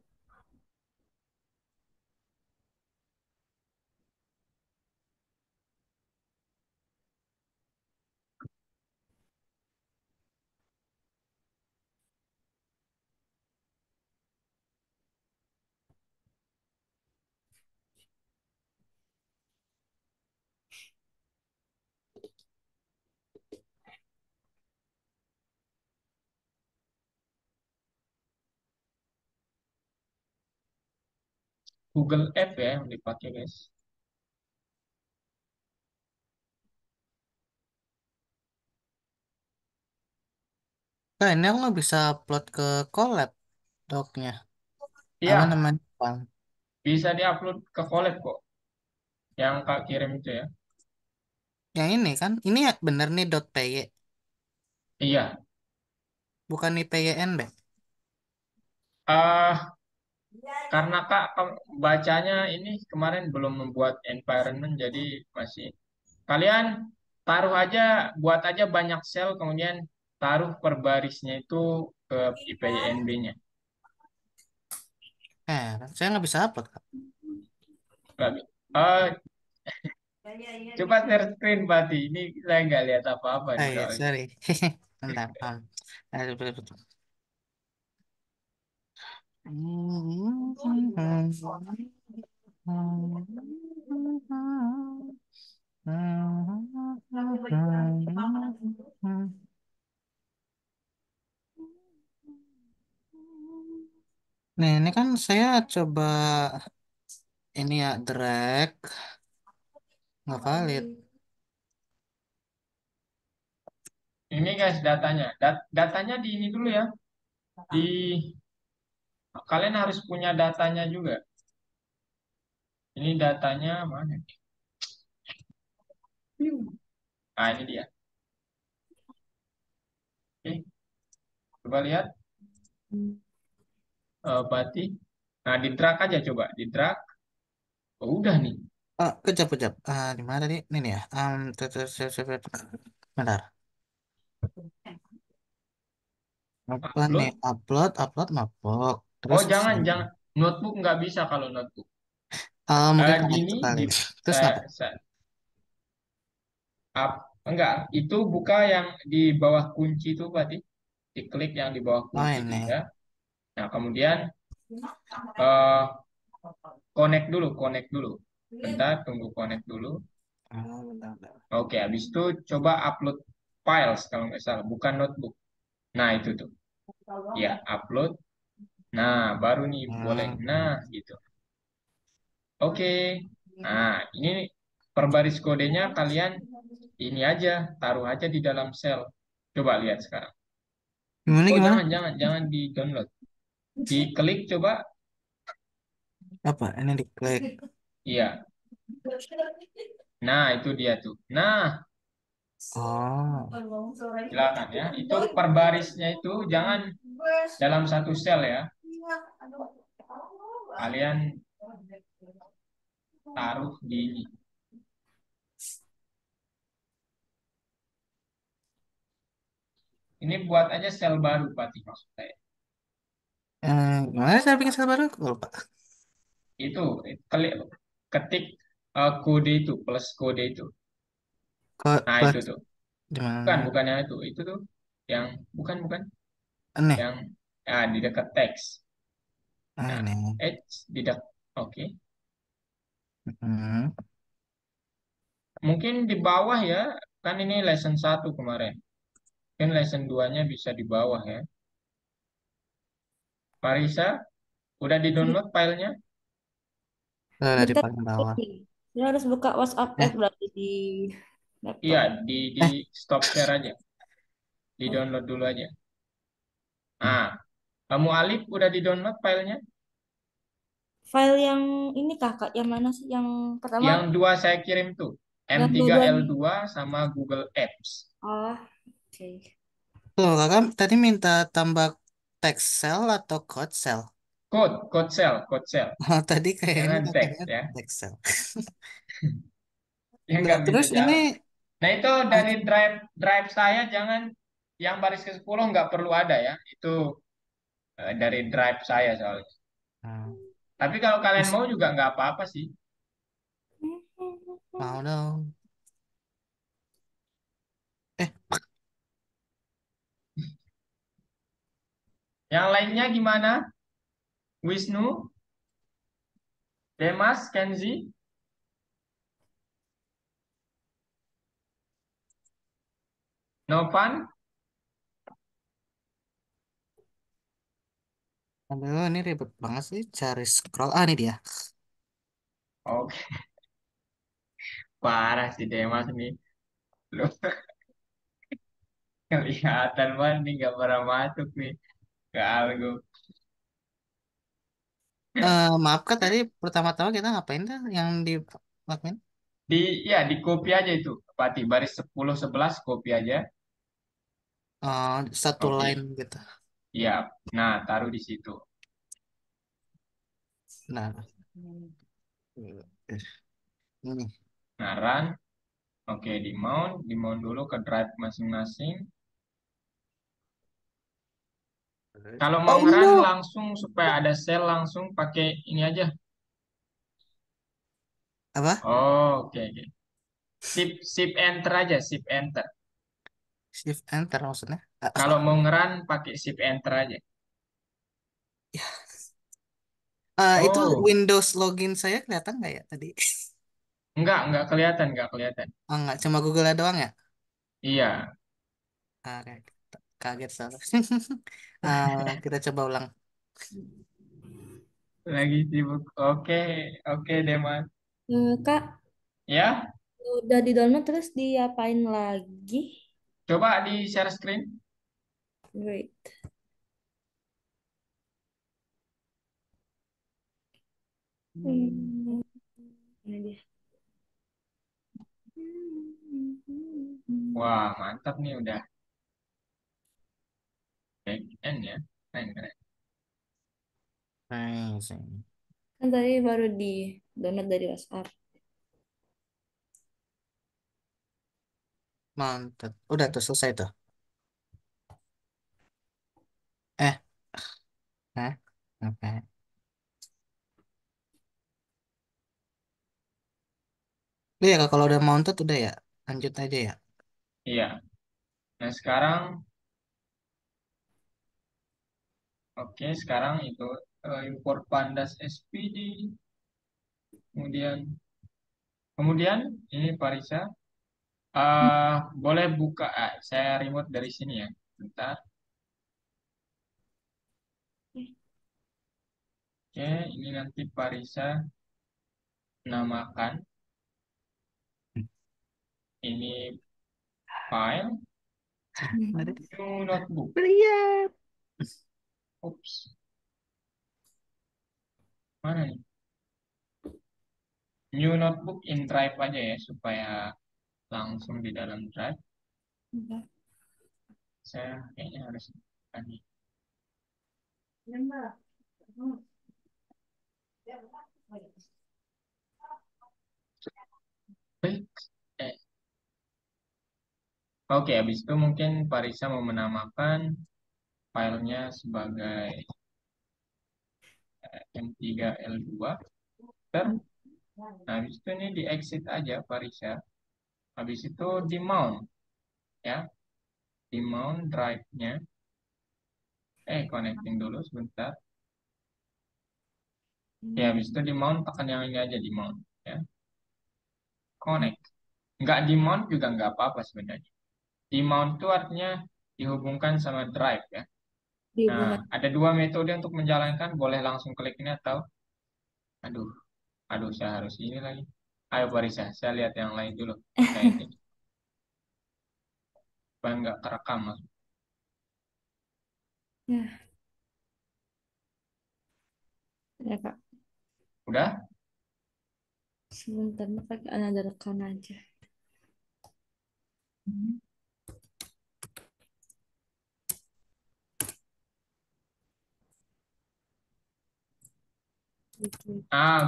Google App ya yang dipakai guys. Nah, ini aku nggak bisa upload ke collab doknya. Apa Iya, namanya? Bang? bisa diupload ke collab kok. Yang Kak kirim itu ya. Yang ini kan, ini ya bener nih .py, Iya. bukan IPYN deh. Ah, karena Kak bacanya ini kemarin belum membuat environment jadi masih kalian taruh aja buat aja banyak sel kemudian taruh per barisnya itu ke IPNB-nya. Saya nggak bisa upload, Kak. Coba share screen Pati. Ini saya nggak lihat apa-apa Ah nih ya, soalnya. sorry. Bentar. Betul, betul. Nih, ini kan saya coba ini ya drag, nggak valid. Ini guys datanya. Datanya di ini dulu ya. Di kalian harus punya datanya juga. Ini datanya mana? Ah ini dia. Oke, coba lihat Pati. Nah, di drag aja coba, di drag. Oh, udah nih. Oh, kejap, kejap. Di mana tadi? Ini nih ya. Bentar. Apa nih? Upload. Upload, upload, upload. Oh, Terus jangan, save. jangan. Notebook nggak bisa kalau notebook. Mungkin karena itu Gini, kali. di, Terus saya, apa? saya, enggak, itu buka yang di bawah kunci itu berarti. Diklik yang di bawah Oh kunci itu ini. ya. Nah, kemudian eh, connect dulu, connect dulu. Bentar, tunggu connect dulu. Bentar, bentar. Oke, habis itu coba upload files kalau nggak salah, bukan notebook. Nah, itu tuh. Ya, upload. Nah, baru nih boleh. Nah, Hmm. gitu. Oke. Nah, ini per baris kodenya kalian ini aja, taruh aja di dalam sel. Coba lihat sekarang. Gimana, Oh, gimana? jangan di-download. Diklik coba. Apa? Ini diklik. Iya. Nah, itu dia tuh. Nah, Oh. silakan ya. Itu per barisnya itu jangan dalam satu sel ya. Kalian taruh di ini. Ini buat aja sel baru, Pati, maksud saya. Gimana saya bikin sel baru? Aku lupa. Itu klik ketik kode itu plus kode itu. Kok Nah, itu plus tuh. di mana? Bukan yang itu. Itu tuh yang bukan Nih. yang di dekat teks. Nah, Ini. di dekat. Oke. Hmm. Mungkin di bawah ya. Kan ini lesson 1 kemarin. Mungkin lesson 2-nya bisa di bawah ya. Marisa, udah di-download filenya? Di Bentar, paling bawah. saya harus buka WhatsApp app Eh, berarti di Iya, laptop. di eh. stop share aja. Di-download dulu aja. Nah, kamu Alif udah di-download filenya? File yang ini kakak, yang mana sih? Yang pertama, Yang dua saya kirim tuh. m yang tiga l dua-duanya. dua sama Google Apps. Oh, oke. Tuh, kakak tadi minta tambah text cell atau code cell? Code cell. Oh, tadi kayaknya Jangan teks kakaknya ya. text cell. Ya Nah, nggak bisa terus ini jangan. Nah itu ah, dari drive drive saya jangan yang baris ke-10 nggak perlu ada ya. Itu dari drive saya soalnya. hmm, Tapi kalau kalian terus mau juga nggak apa-apa sih. mau dong. Eh, Yang lainnya gimana? Wisnu, Demas, Kenzi, Novan. aduh, ini ribet banget sih cari scroll. Ini dia. Oke, parah sih Demas nih. Lu kelihatan banget nih nggak pernah masuk nih ke algo. Maaf Kak, tadi pertama-tama kita ngapain tuh yang dilakuin? Di ya di copy aja itu. Pati baris 10 11 copy aja. Satu line Oke. gitu. Iya. Nah, taruh di situ. Nah, ini. Nah, run. Oke, di mount dulu ke drive masing-masing. Kalau mau Oh ngeran no, langsung supaya ada cell langsung pakai ini aja. apa? Oh, oke oke. Sip enter aja, sip enter. Shift enter maksudnya? Kalau mau ngeran pakai sip enter aja. Itu Oh, Windows login saya kelihatan nggak ya tadi? enggak kelihatan, enggak kelihatan. Oh nggak, cuma Google doang ya? Iya, Kaget, kaget salah. Kita coba ulang. lagi sibuk. Oke, oke deh, Mas. Kak, Ya, udah di-download terus diapain lagi? coba di share screen. Wait. Hmm, ini dia. Wah, mantap nih udah back end ya. Keren, keren. Amazing. Kan tadi baru di-download dari WhatsApp. Mantap. Udah tuh selesai tuh. Eh, Oke. Udah ya Kak, kalau udah mounted udah ya. Lanjut aja ya. Iya. Nah, sekarang oke, sekarang itu import pandas SPD. Kemudian kemudian ini Parisa. Boleh buka, saya remote dari sini ya. Bentar. Oke, ini nanti Parisa namakan ini file Ada. new notebook. Lihat. Oops, mana nih? New notebook in Drive aja ya supaya langsung di dalam Drive. Saya kayaknya harus tadi. Eh, eh. Oke, habis itu mungkin Parisa mau menamakan filenya sebagai M3L2. Ter, nah, habis itu ini di exit aja Parisa. Habis itu di mount ya, di mount drive-nya. Connecting dulu sebentar. Ya, habis itu di mount tekan yang ini aja di mount ya. Connect. Nggak di mount juga nggak apa-apa sebenarnya. Di mount itu artinya dihubungkan sama drive ya. Nah, Dihubungkan. ada dua metode untuk menjalankan. Boleh langsung klik ini atau, aduh, saya harus ini lagi. Ayo Barisa, saya lihat yang lain dulu terkait ini. Supaya nggak kerekam mas. Ya, ya Kak. Udah? Sebentar, pakai another account aja.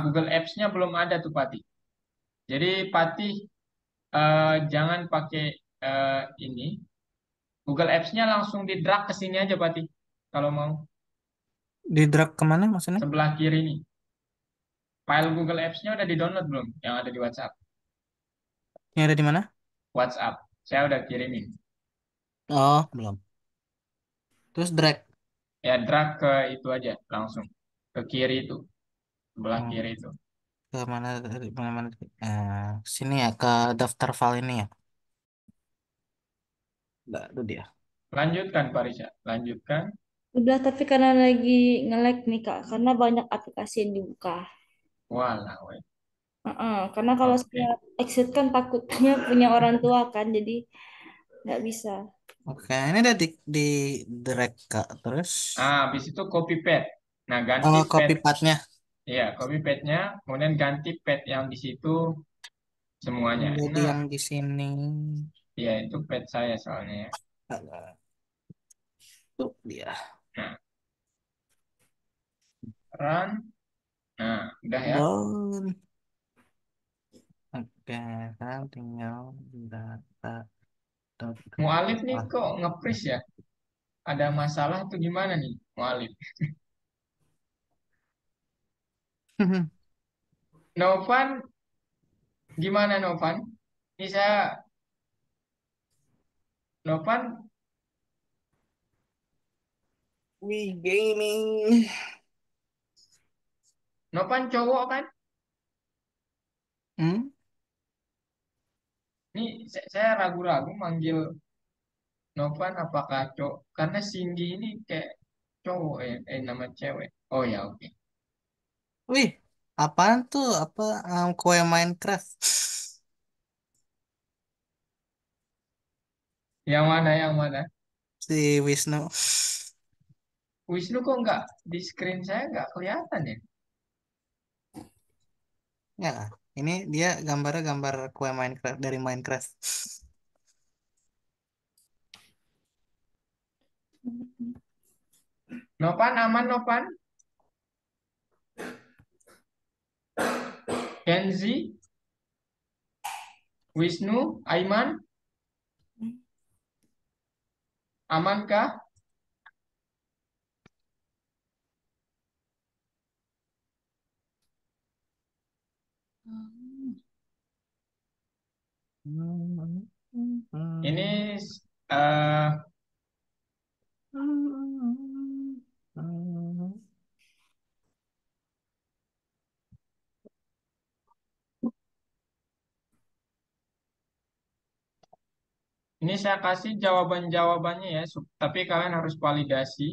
Google Apps-nya belum ada tuh Pati. Jadi Pati jangan pakai ini. Google Apps-nya langsung di drag ke sini aja Pati. Kalau mau Di drag kemana maksudnya? sebelah kiri nih. File Google Apps-nya udah di-download belum? Yang ada di WhatsApp. Yang ada di mana? WhatsApp. Saya udah kirimin. Oh, belum. Terus drag. Ya drag ke itu aja langsung. Ke kiri itu. Sebelah Hmm, kiri itu. ke mana mana mana? Sini ya ke daftar file ini ya. Nah, itu dia. Lanjutkan Pak Risha. Lanjutkan. Udah, tapi karena lagi nge-lag nih Kak, karena banyak aplikasi yang dibuka. Walah, weh. Karena kalau saya Oke. exit kan takutnya punya orang tua kan, jadi nggak bisa. Oke, ini udah di drag Kak. Terus Habis itu copy paste. Nah, ganti oh pad, copy padnya ya, copy paste-nya, kemudian ganti pad yang di situ semuanya. jadi Nah, yang di sini. ya itu pad saya soalnya ya. Agak tuh dia. Nah, run. Nah, udah ya. Down. Oke, kan tinggal data dot Mualif nih ah. kok nge-freeze ya? Ada masalah tuh gimana nih, Mualif? Novan, gimana Novan? Ini saya, Novan, We gaming. Novan cowok kan? Hmm? Ini saya ragu-ragu manggil Novan apakah cowok? Karena Cindy ini kayak cowok ya, nama cewek. Oh ya, oke. Wih, apaan tuh? Apa kue Minecraft? Yang mana, yang mana? Si Wisnu. Wisnu kok nggak di screen saya nggak kelihatan ya? Ya, ini dia gambarnya gambar kue Minecraft dari Minecraft. Novan aman Novan? Kenzi, Wisnu, Aiman, amankah? Ini eh ini saya kasih jawaban-jawabannya ya, tapi kalian harus validasi.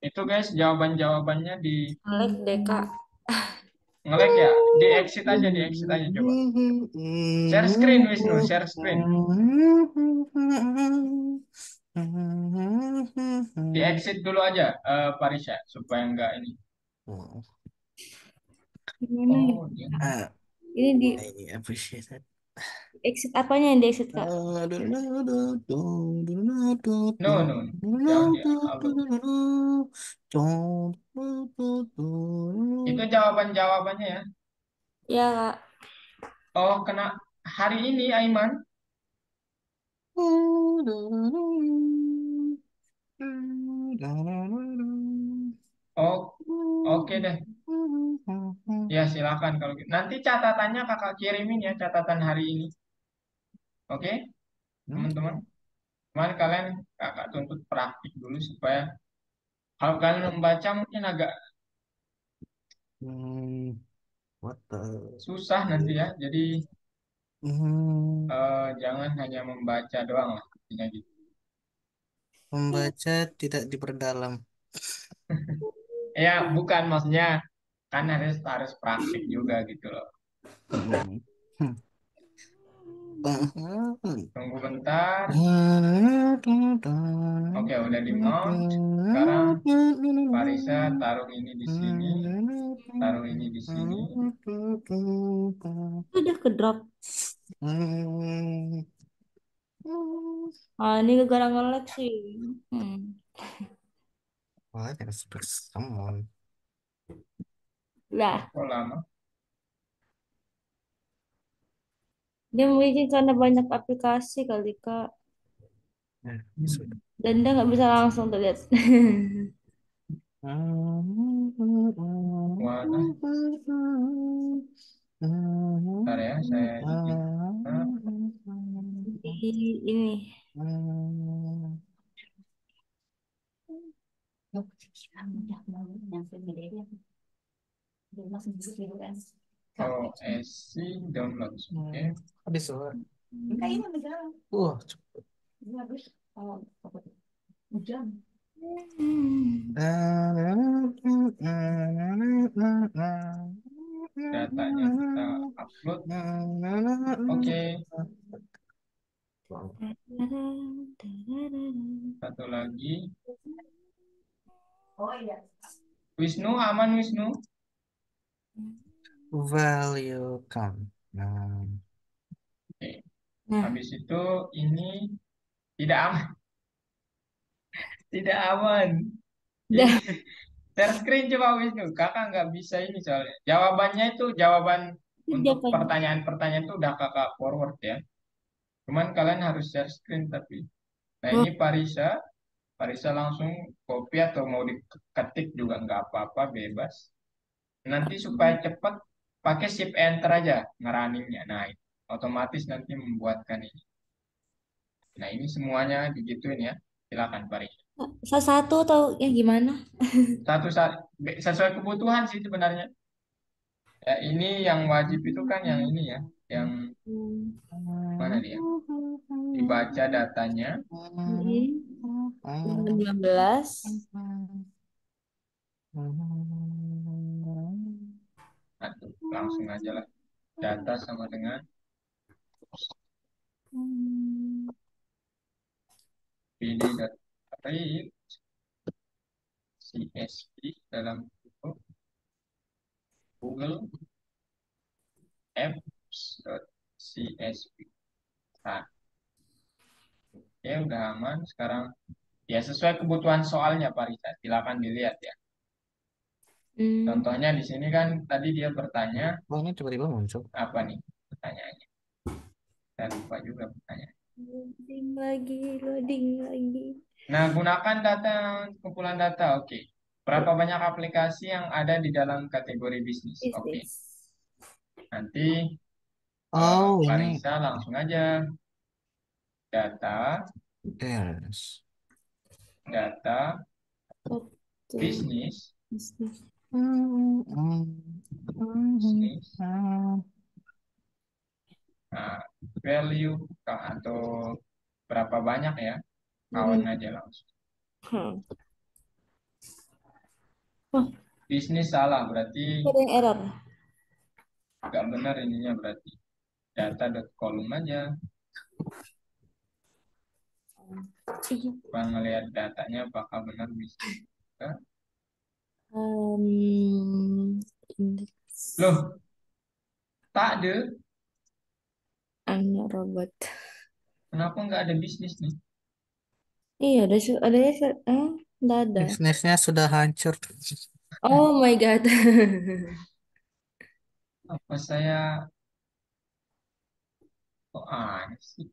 Itu guys jawaban-jawabannya di Alex Deka. ngelek ya, di exit aja coba. Share screen Wisnu, share screen. Di exit dulu aja, Parisha, supaya enggak ini. Gimana ya? Oh, dia. Ini di I appreciate it. exit apanya yang di exit Kak? No, no, no. Yang di halo. Itu jawaban-jawabannya ya. Ya Kak. Oh, kena hari ini Aiman. Oh, oke deh. Ya, silakan kalau gitu. Nanti catatannya kakak kirimin ya, catatan hari ini. Oke, teman-teman. Cuman kalian kakak tuntut praktik dulu supaya kalau kalian membaca mungkin agak What the? susah nanti ya. Jadi Hmm, jangan hanya membaca doang lah. Intinya gitu. membaca tidak diperdalam. Ya, bukan maksudnya kan harus harus praktik juga gitu loh. Hmm. Tunggu bentar. Oke, udah di mount. Sekarang Parisa taruh ini di sini, taruh ini di sini. Udah ke drop. Ah, ini gara-gara nge-lag sih. Hmm. Why there's someone? Lah, Kok lama? dia mungkin karena banyak aplikasi kali Kak. Yeah, Hmm. Dan dia nggak bisa langsung terlihat. Mana? Bentar ya, saya izin. Ah, Di ini. Oh, SC downloads. Oke. Habis suara. Cepet. Hmm. Datanya kita upload. Oke. Satu lagi. Wisnu, aman Wisnu? Value come. Oke. Nah, Habis itu ini tidak aman. Tidak aman. Ini dah. share screen coba Wisnu. Kakak nggak bisa ini soalnya. Jawabannya itu jawaban untuk Jawaban. pertanyaan-pertanyaan itu udah kakak forward ya. Cuman kalian harus share screen tapi. Nah Oh, ini Parisa. Parisa langsung copy atau mau diketik juga nggak apa-apa bebas. Nanti supaya cepat pakai shift enter aja ngeraningnya. Nah otomatis nanti membuatkan ini. Nah ini semuanya digituin ya. Silakan Parisa. salah satu atau ya gimana? Satu sesuai kebutuhan sih sebenarnya. Ya, ini yang wajib itu kan yang ini ya, yang Hmm. mana dia? Dibaca datanya. Ini tanggal 15. Aduh, langsung aja lah. Data sama dengan pd.read CSV dalam bentuk Google Apps.csv. Nah, ya udah aman. Sekarang ya sesuai kebutuhan soalnya Pak Risa. Silakan dilihat ya. Hmm. Contohnya di sini kan tadi dia bertanya Oh, ini tiba-tiba muncul. apa nih pertanyaannya? Saya lupa juga pertanyaan. Loading lagi, loading lagi. Nah, gunakan data kumpulan data. Oke. Berapa banyak aplikasi yang ada di dalam kategori bisnis? Oke. Bisnis. Nanti Oh, ini Parisa langsung aja data, yes. data Oke, bisnis, bisnis. bisnis. Nah, value atau berapa banyak ya? Kawan Hmm. aja langsung. Hmm. Oh, Bisnis salah berarti ada yang error. nggak benar ininya berarti. Data.column aja. Iya. Bang ngelihat datanya apakah benar bisnis. Enggak. Indeks Loh, tak ada. anak robot. Kenapa nggak ada bisnis nih? Iya, ada nggak ada. Bisnisnya sudah hancur. Oh my God. Apa saya kok aneh sih?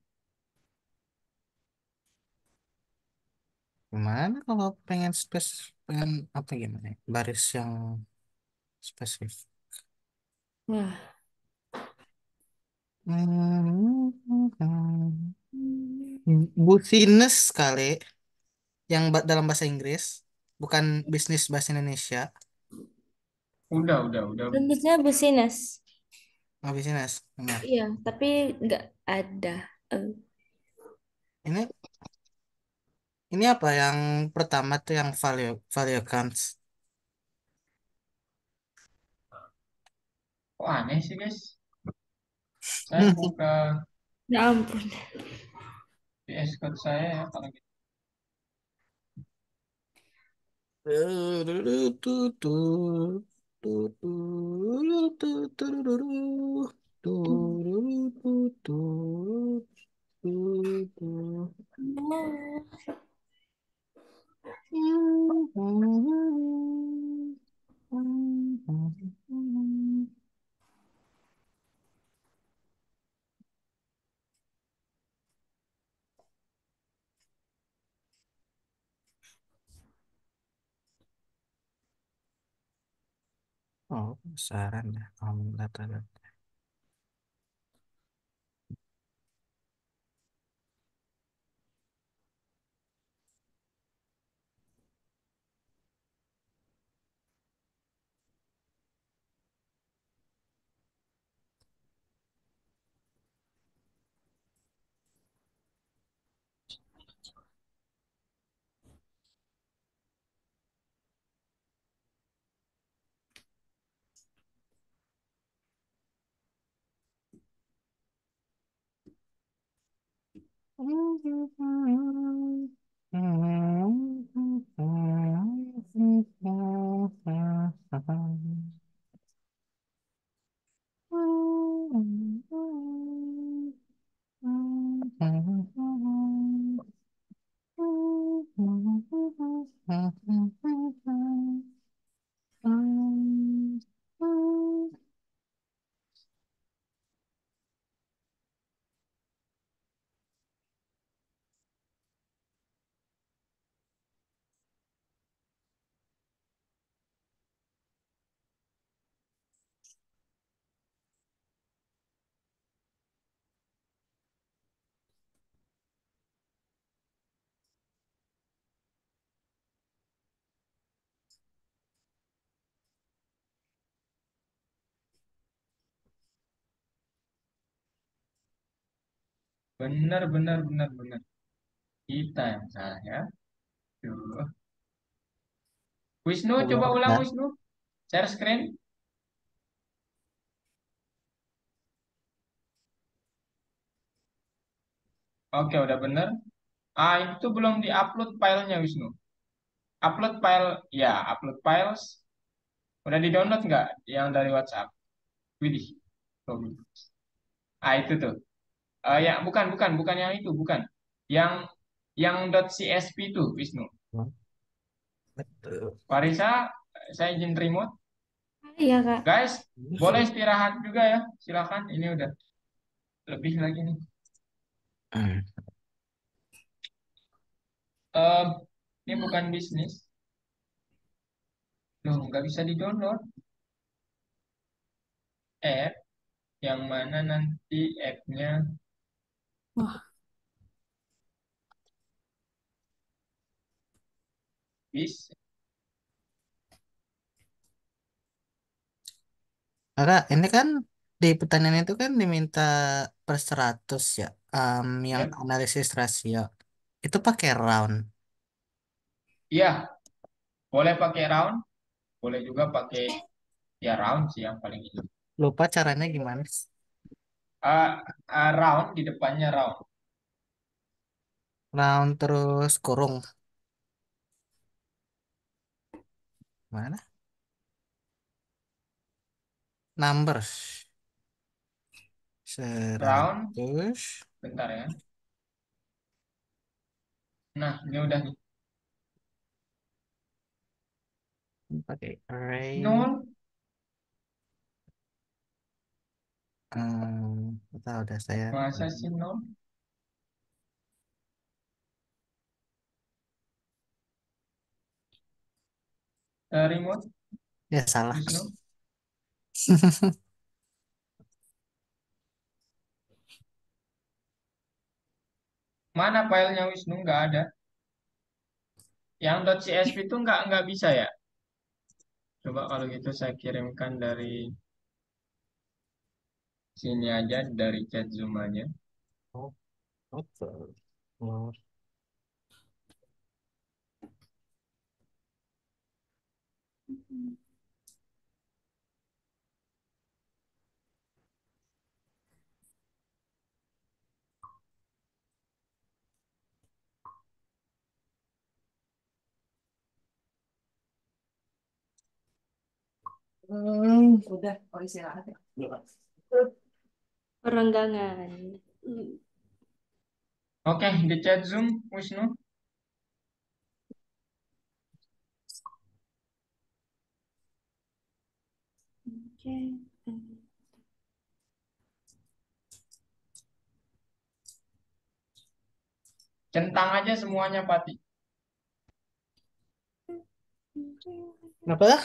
Gimana kalau pengen pengen apa gimana ya? Baris yang spesifik. Wah. Business kali yang dalam bahasa Inggris, bukan bisnis bahasa Indonesia. Udah. Bisnisnya bisnis. Oh, bisnis, benar. Iya, tapi nggak ada. Eh, Ini ini apa yang pertama tuh yang value value accounts. Kok aneh sih guys? Saya buka Ya ampun. VS Code saya ya kalau gitu. Oh, saran ya. Data. Benar, benar, benar, benar. Kita yang salah ya. Duh. Wisnu, coba ulang Keluarga. Wisnu. Share screen. Oke, udah benar. Ah, itu belum diupload filenya Wisnu. Upload file, ya, upload files. Udah di-download nggak yang dari WhatsApp? Widih. Belum. Ah, itu tuh. Ya, bukan, bukan, bukan yang itu, bukan. Yang .csv itu, Wisnu. Betul. Farisa, saya izin remote. Iya, Kak. Guys, boleh istirahat juga ya. Silakan, ini udah lebih lagi nih. Hmm. Em, ini bukan bisnis. Loh, nggak bisa di-download app. Yang mana nanti app-nya Wah, bisa. Kakak, ini kan di pertanyaan itu kan diminta per 100 ya. Yang Ya, analisis rasio. Itu pakai round. iya, boleh pakai round, boleh juga pakai ya round sih yang paling itu. Lupa caranya gimana. Round di depannya round. Round terus kurung. Mana? Numbers. Round, 100. bentar ya. Nah, ini udah nih. Pakai array. Nol, Udah saya. masa sih nol? Remote, Ya salah. Wisnu. Mana filenya Wisnu? Nggak ada. Yang .csv itu nggak bisa ya? Coba kalau gitu saya kirimkan dari sini aja, dari chat Zoom aja. Oh, betul. Oh. Udah, oh istirahat ya. Belum. perenggangan. Oke, di chat Zoom, Wisnu. Oke. Centang aja semuanya, Pati. Kenapa?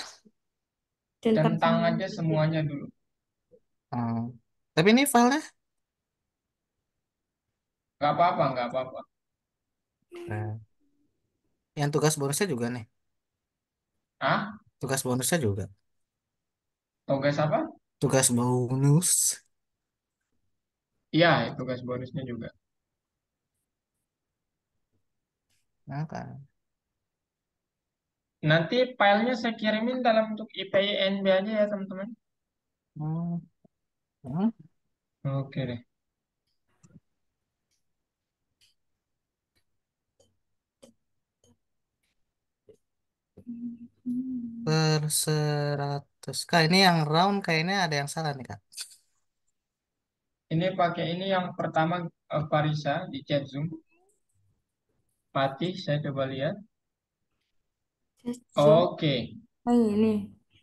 Centang Centang semua aja titik. semuanya dulu. Hmm. Tapi ini filenya, Nggak apa-apa, nggak apa-apa. nah, yang tugas bonusnya juga nih. Ah, Tugas bonusnya juga. tugas apa? Tugas bonus. Iya, tugas bonusnya juga. Nah, kan. Nanti filenya saya kirimin dalam bentuk IPNB aja ya, teman-teman. Hmm. Hmm. Oke deh. Per 100. Kak, ini yang round kayaknya ada yang salah nih, Kak. Ini pakai ini yang pertama, Parisa di chat Zoom. Patih, saya coba lihat. Zoom. Oke, Oh ini.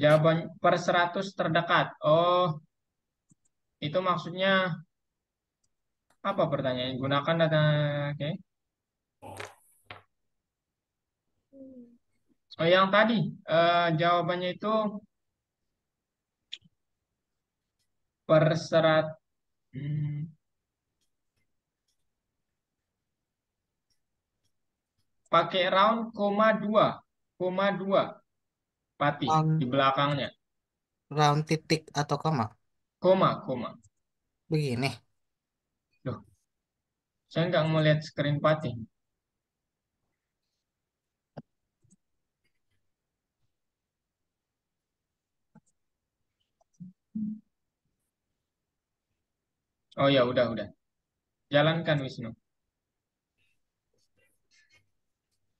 jawaban per 100 terdekat. Oh, itu maksudnya apa pertanyaan? Gunakan data, oke. Oh, yang tadi, jawabannya itu per serat, hmm, pakai round koma dua, Patih, di Round, belakangnya. round titik atau koma. Koma. Begini. Loh, saya nggak melihat screen Patih. Oh ya, udah. Jalankan Wisnu.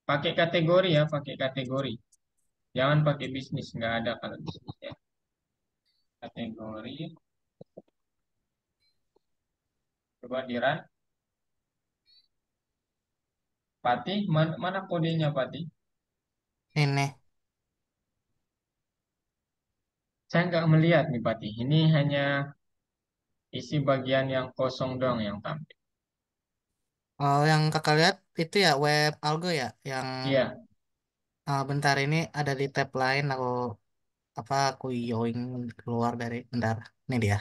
Pakai kategori ya, pakai kategori. Jangan pakai bisnis, nggak ada kalau bisnis ya. Kategori, coba di run. Patih, mana kodenya Patih? Ini. Saya nggak melihat nih Patih. Ini hanya isi bagian yang kosong doang yang tampil. Oh, yang kakak lihat itu ya web algo ya, yang Iya, bentar ini ada di tab lain aku yoing keluar dari bentar. Ini dia.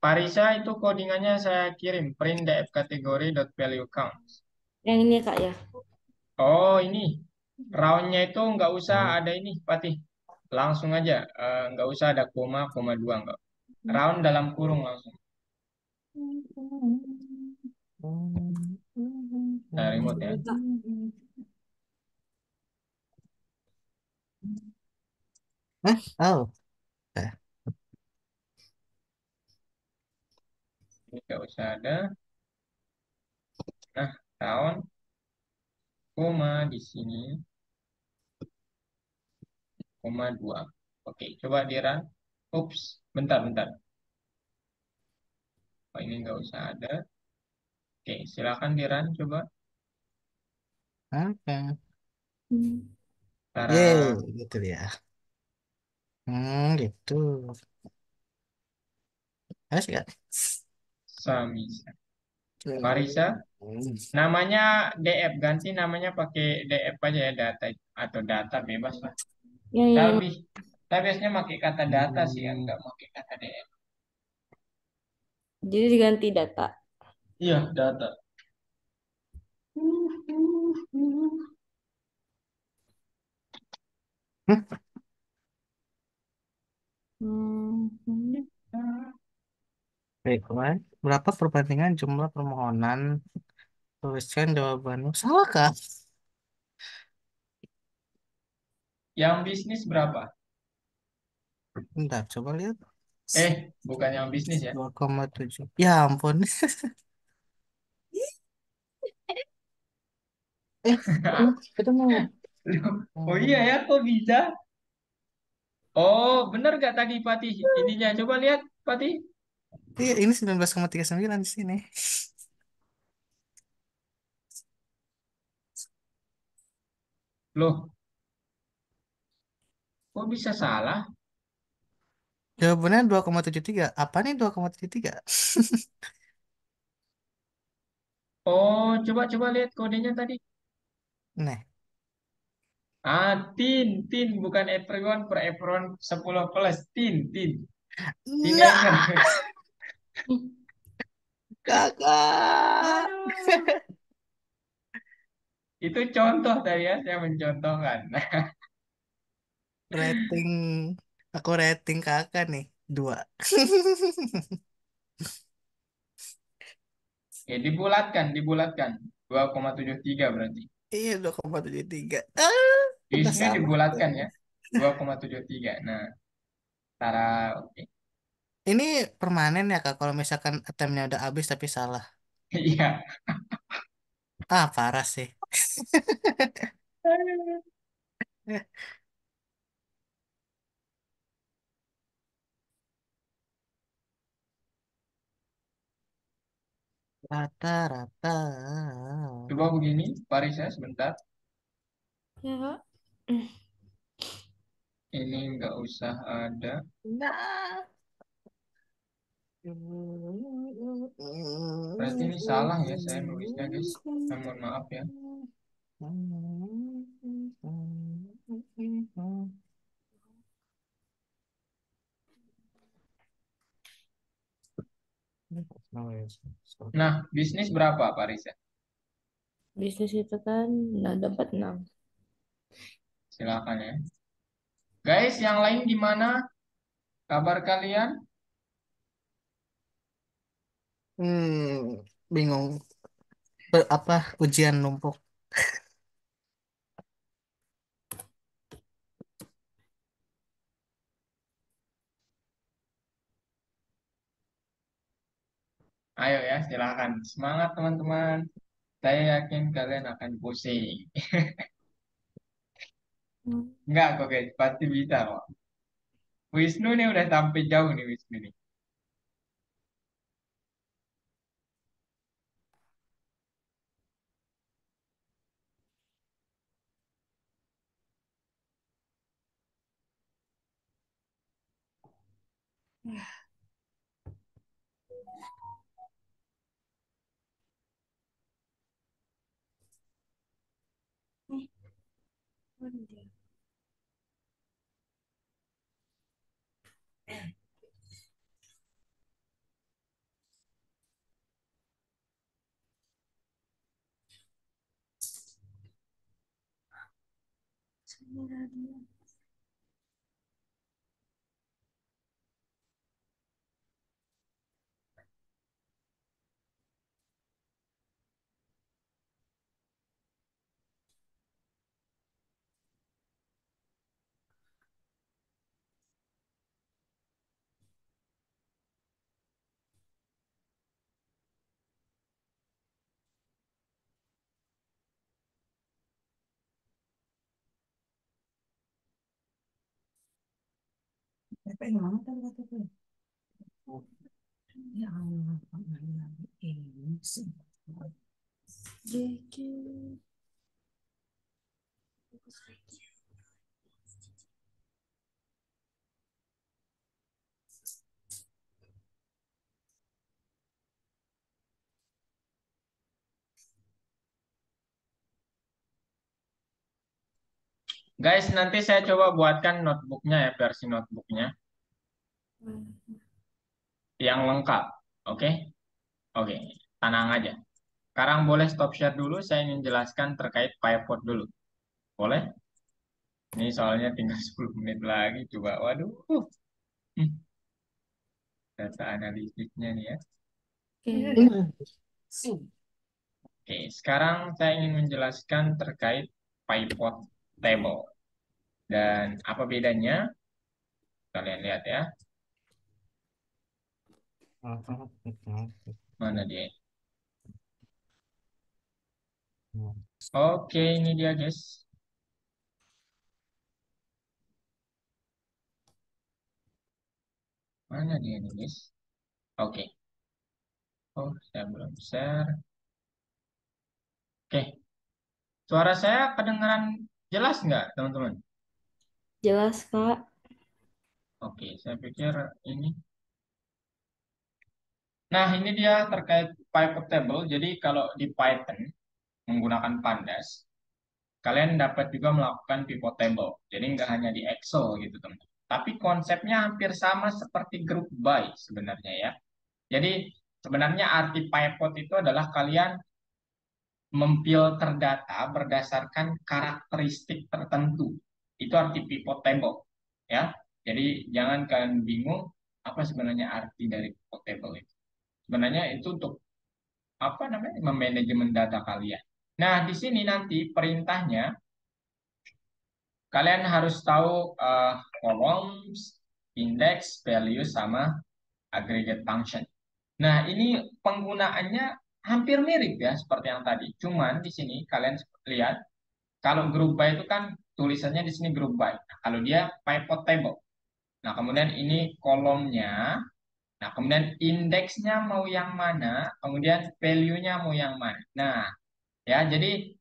Parisa itu codingannya saya kirim print df kategori dot value count. Yang ini Kak ya. Oh ini roundnya itu nggak usah Oh. ada ini Patih, langsung aja, nggak usah ada koma koma dua nggak. Round dalam kurung langsung. Nah, remote ya. Kak. Oh. Eh. Ini nggak usah ada. Nah, round koma di sini koma dua. Oke, coba di run. Ups, bentar. Oh, ini nggak usah ada. Oke, silakan di run coba. Oke. Yeay, Tara, gitu dia. Gitu. Asik kan? Samisa. Marisa, namanya DF, ganti namanya pakai DF aja ya, data atau data bebas lah. Yang Tapi tapi biasanya pakai kata data sih kan, nggak pakai kata DF. jadi diganti data. Iya, data. Hmm, Hmm. baik, Mas. Berapa perbandingan jumlah permohonan? Tuliskan jawabannya. Salah kah? Yang bisnis berapa? Bentar, coba lihat. Bukan yang bisnis ya. 2,7. Ya ampun. Eh, itu mau. Oh iya ya, kok bisa? Oh, bener gak tadi Patih? Ininya, coba lihat Patih. Iya, ini 19,39 di sini. Loh, kok bisa salah? Jawabannya 2,73. Apa nih 2,73? Oh, coba lihat kodenya tadi. Nih, Ah, tin, bukan everyone per everyone 10 plus, tin. Teenager. Nah, kakak. Aduh, itu contoh tadi ya, saya mencontohkan. Rating, aku rating kakak nih, 2. Dibulatkan. 2,73 berarti. Iya, 2,73. Udah Wisnu sama dibulatkan tuh. ya, 2,73. Nah, Tara, oke. Ini permanen ya kak, kalau misalkan attempt-nya udah habis tapi salah. Iya. Parah sih. Rata-rata. Coba begini, Paris ya sebentar. Ya, Kak. Ini nggak usah ada. Nah. Berarti ini salah ya saya nulisnya, guys. Mohon maaf ya. Nah, bisnis berapa, Paris ya? Bisnis itu kan nah, dapat 6. Silakan ya. Guys, yang lain gimana? Kabar kalian? Bingung. Apa ujian numpuk? Ayo ya, silakan. Semangat teman-teman. Saya yakin kalian akan pusing. Enggak kok guys, pasti bisa kok. Wisnu nih udah sampai jauh nih Wisnu nih. Guys, nanti saya coba buatkan notebooknya ya, versi notebooknya yang lengkap. Oke? Oke, tenang aja. Sekarang boleh stop share dulu, saya ingin jelaskan terkait pivot dulu. Boleh? Ini soalnya tinggal 10 menit lagi, coba. Waduh, Hmm, data analisisnya nih ya. Oke. Oke, sekarang saya ingin menjelaskan terkait pivot table. Dan apa bedanya? Kalian lihat ya. Mana dia? Oke, ini dia guys. Mana dia nih guys? Oke. Oh, saya belum share. Oke. Suara saya kedengaran jelas nggak, teman-teman? Jelas, Kak. Oke, saya pikir ini. Nah, ini dia terkait pivot table. Jadi kalau di Python menggunakan pandas, kalian dapat juga melakukan pivot table. Jadi nggak hanya di Excel gitu teman-teman. Tapi konsepnya hampir sama seperti group by sebenarnya ya. Jadi sebenarnya arti pivot itu adalah kalian memfilter data berdasarkan karakteristik tertentu. Itu arti pivot table ya. Jadi jangan kalian bingung apa sebenarnya arti dari pivot table itu. Sebenarnya itu untuk apa namanya memanajemen data kalian. Nah, di sini nanti perintahnya kalian harus tahu columns, index, value sama aggregate function. Nah, ini penggunaannya hampir mirip ya seperti yang tadi. Cuman di sini kalian lihat kalau group by itu kan tulisannya di sini group by. Nah, kalau dia pivot table. Nah, kemudian ini kolomnya. Nah, kemudian indeksnya mau yang mana, kemudian value-nya mau yang mana. Nah, ya, jadi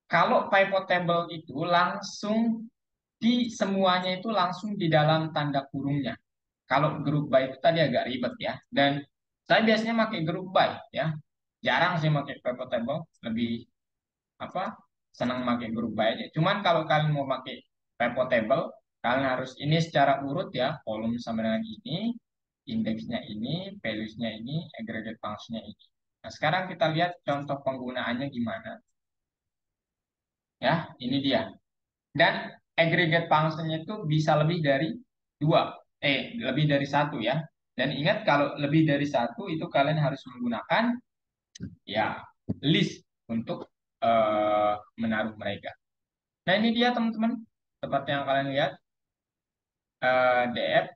kalau pivot table itu langsung di semuanya itu langsung di dalam tanda kurungnya. Kalau group by itu tadi agak ribet ya. Dan saya biasanya pakai group by ya. Jarang sih pakai pivot table, lebih apa? Senang pakai group by aja. Cuman kalau kalian mau pakai pivot table, kalian harus ini secara urut ya, kolom sama dengan ini, indeksnya ini, values-nya ini, aggregate function-nya ini. Nah, sekarang kita lihat contoh penggunaannya gimana. Ya, ini dia. Dan aggregate function-nya itu bisa lebih dari dua, lebih dari satu ya. Dan ingat kalau lebih dari satu itu kalian harus menggunakan ya list untuk menaruh mereka. Nah ini dia teman-teman, seperti yang kalian lihat df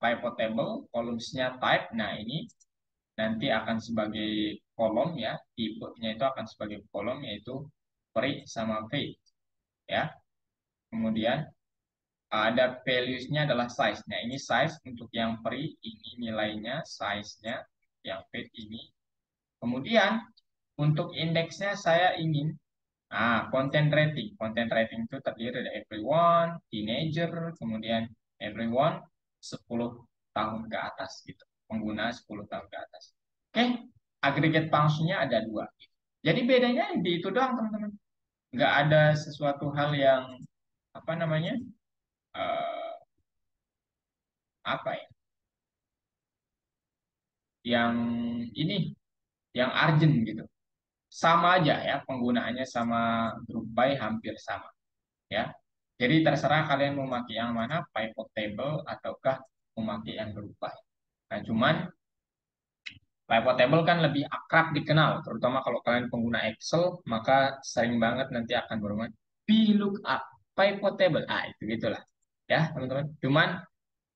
pivot table, columns-nya type. Nah ini nanti akan sebagai kolom ya, tipenya itu akan sebagai kolom yaitu pre sama v ya. Kemudian ada values-nya adalah size. Nah, ini size untuk yang pre, ini nilainya, size-nya, yang paid ini. Kemudian, untuk indeksnya saya ingin, content rating. Content rating itu terdiri dari everyone, teenager, kemudian everyone 10 tahun ke atas gitu. Pengguna 10 tahun ke atas. Oke, aggregate function-nya ada dua. Jadi bedanya di itu doang, teman-teman. Nggak ada sesuatu hal yang, apa namanya, eh, apa ya, yang ini yang urgent gitu. Sama aja ya penggunaannya sama group by hampir sama ya. Jadi terserah kalian mau pakai yang mana, pivot table ataukah mau pakai yang group by. Nah, cuman pivot table kan lebih akrab dikenal, terutama kalau kalian pengguna Excel, maka sering banget nanti akan bermain VLOOKUP, pivot table. Itu gitulah ya, teman-teman. Cuman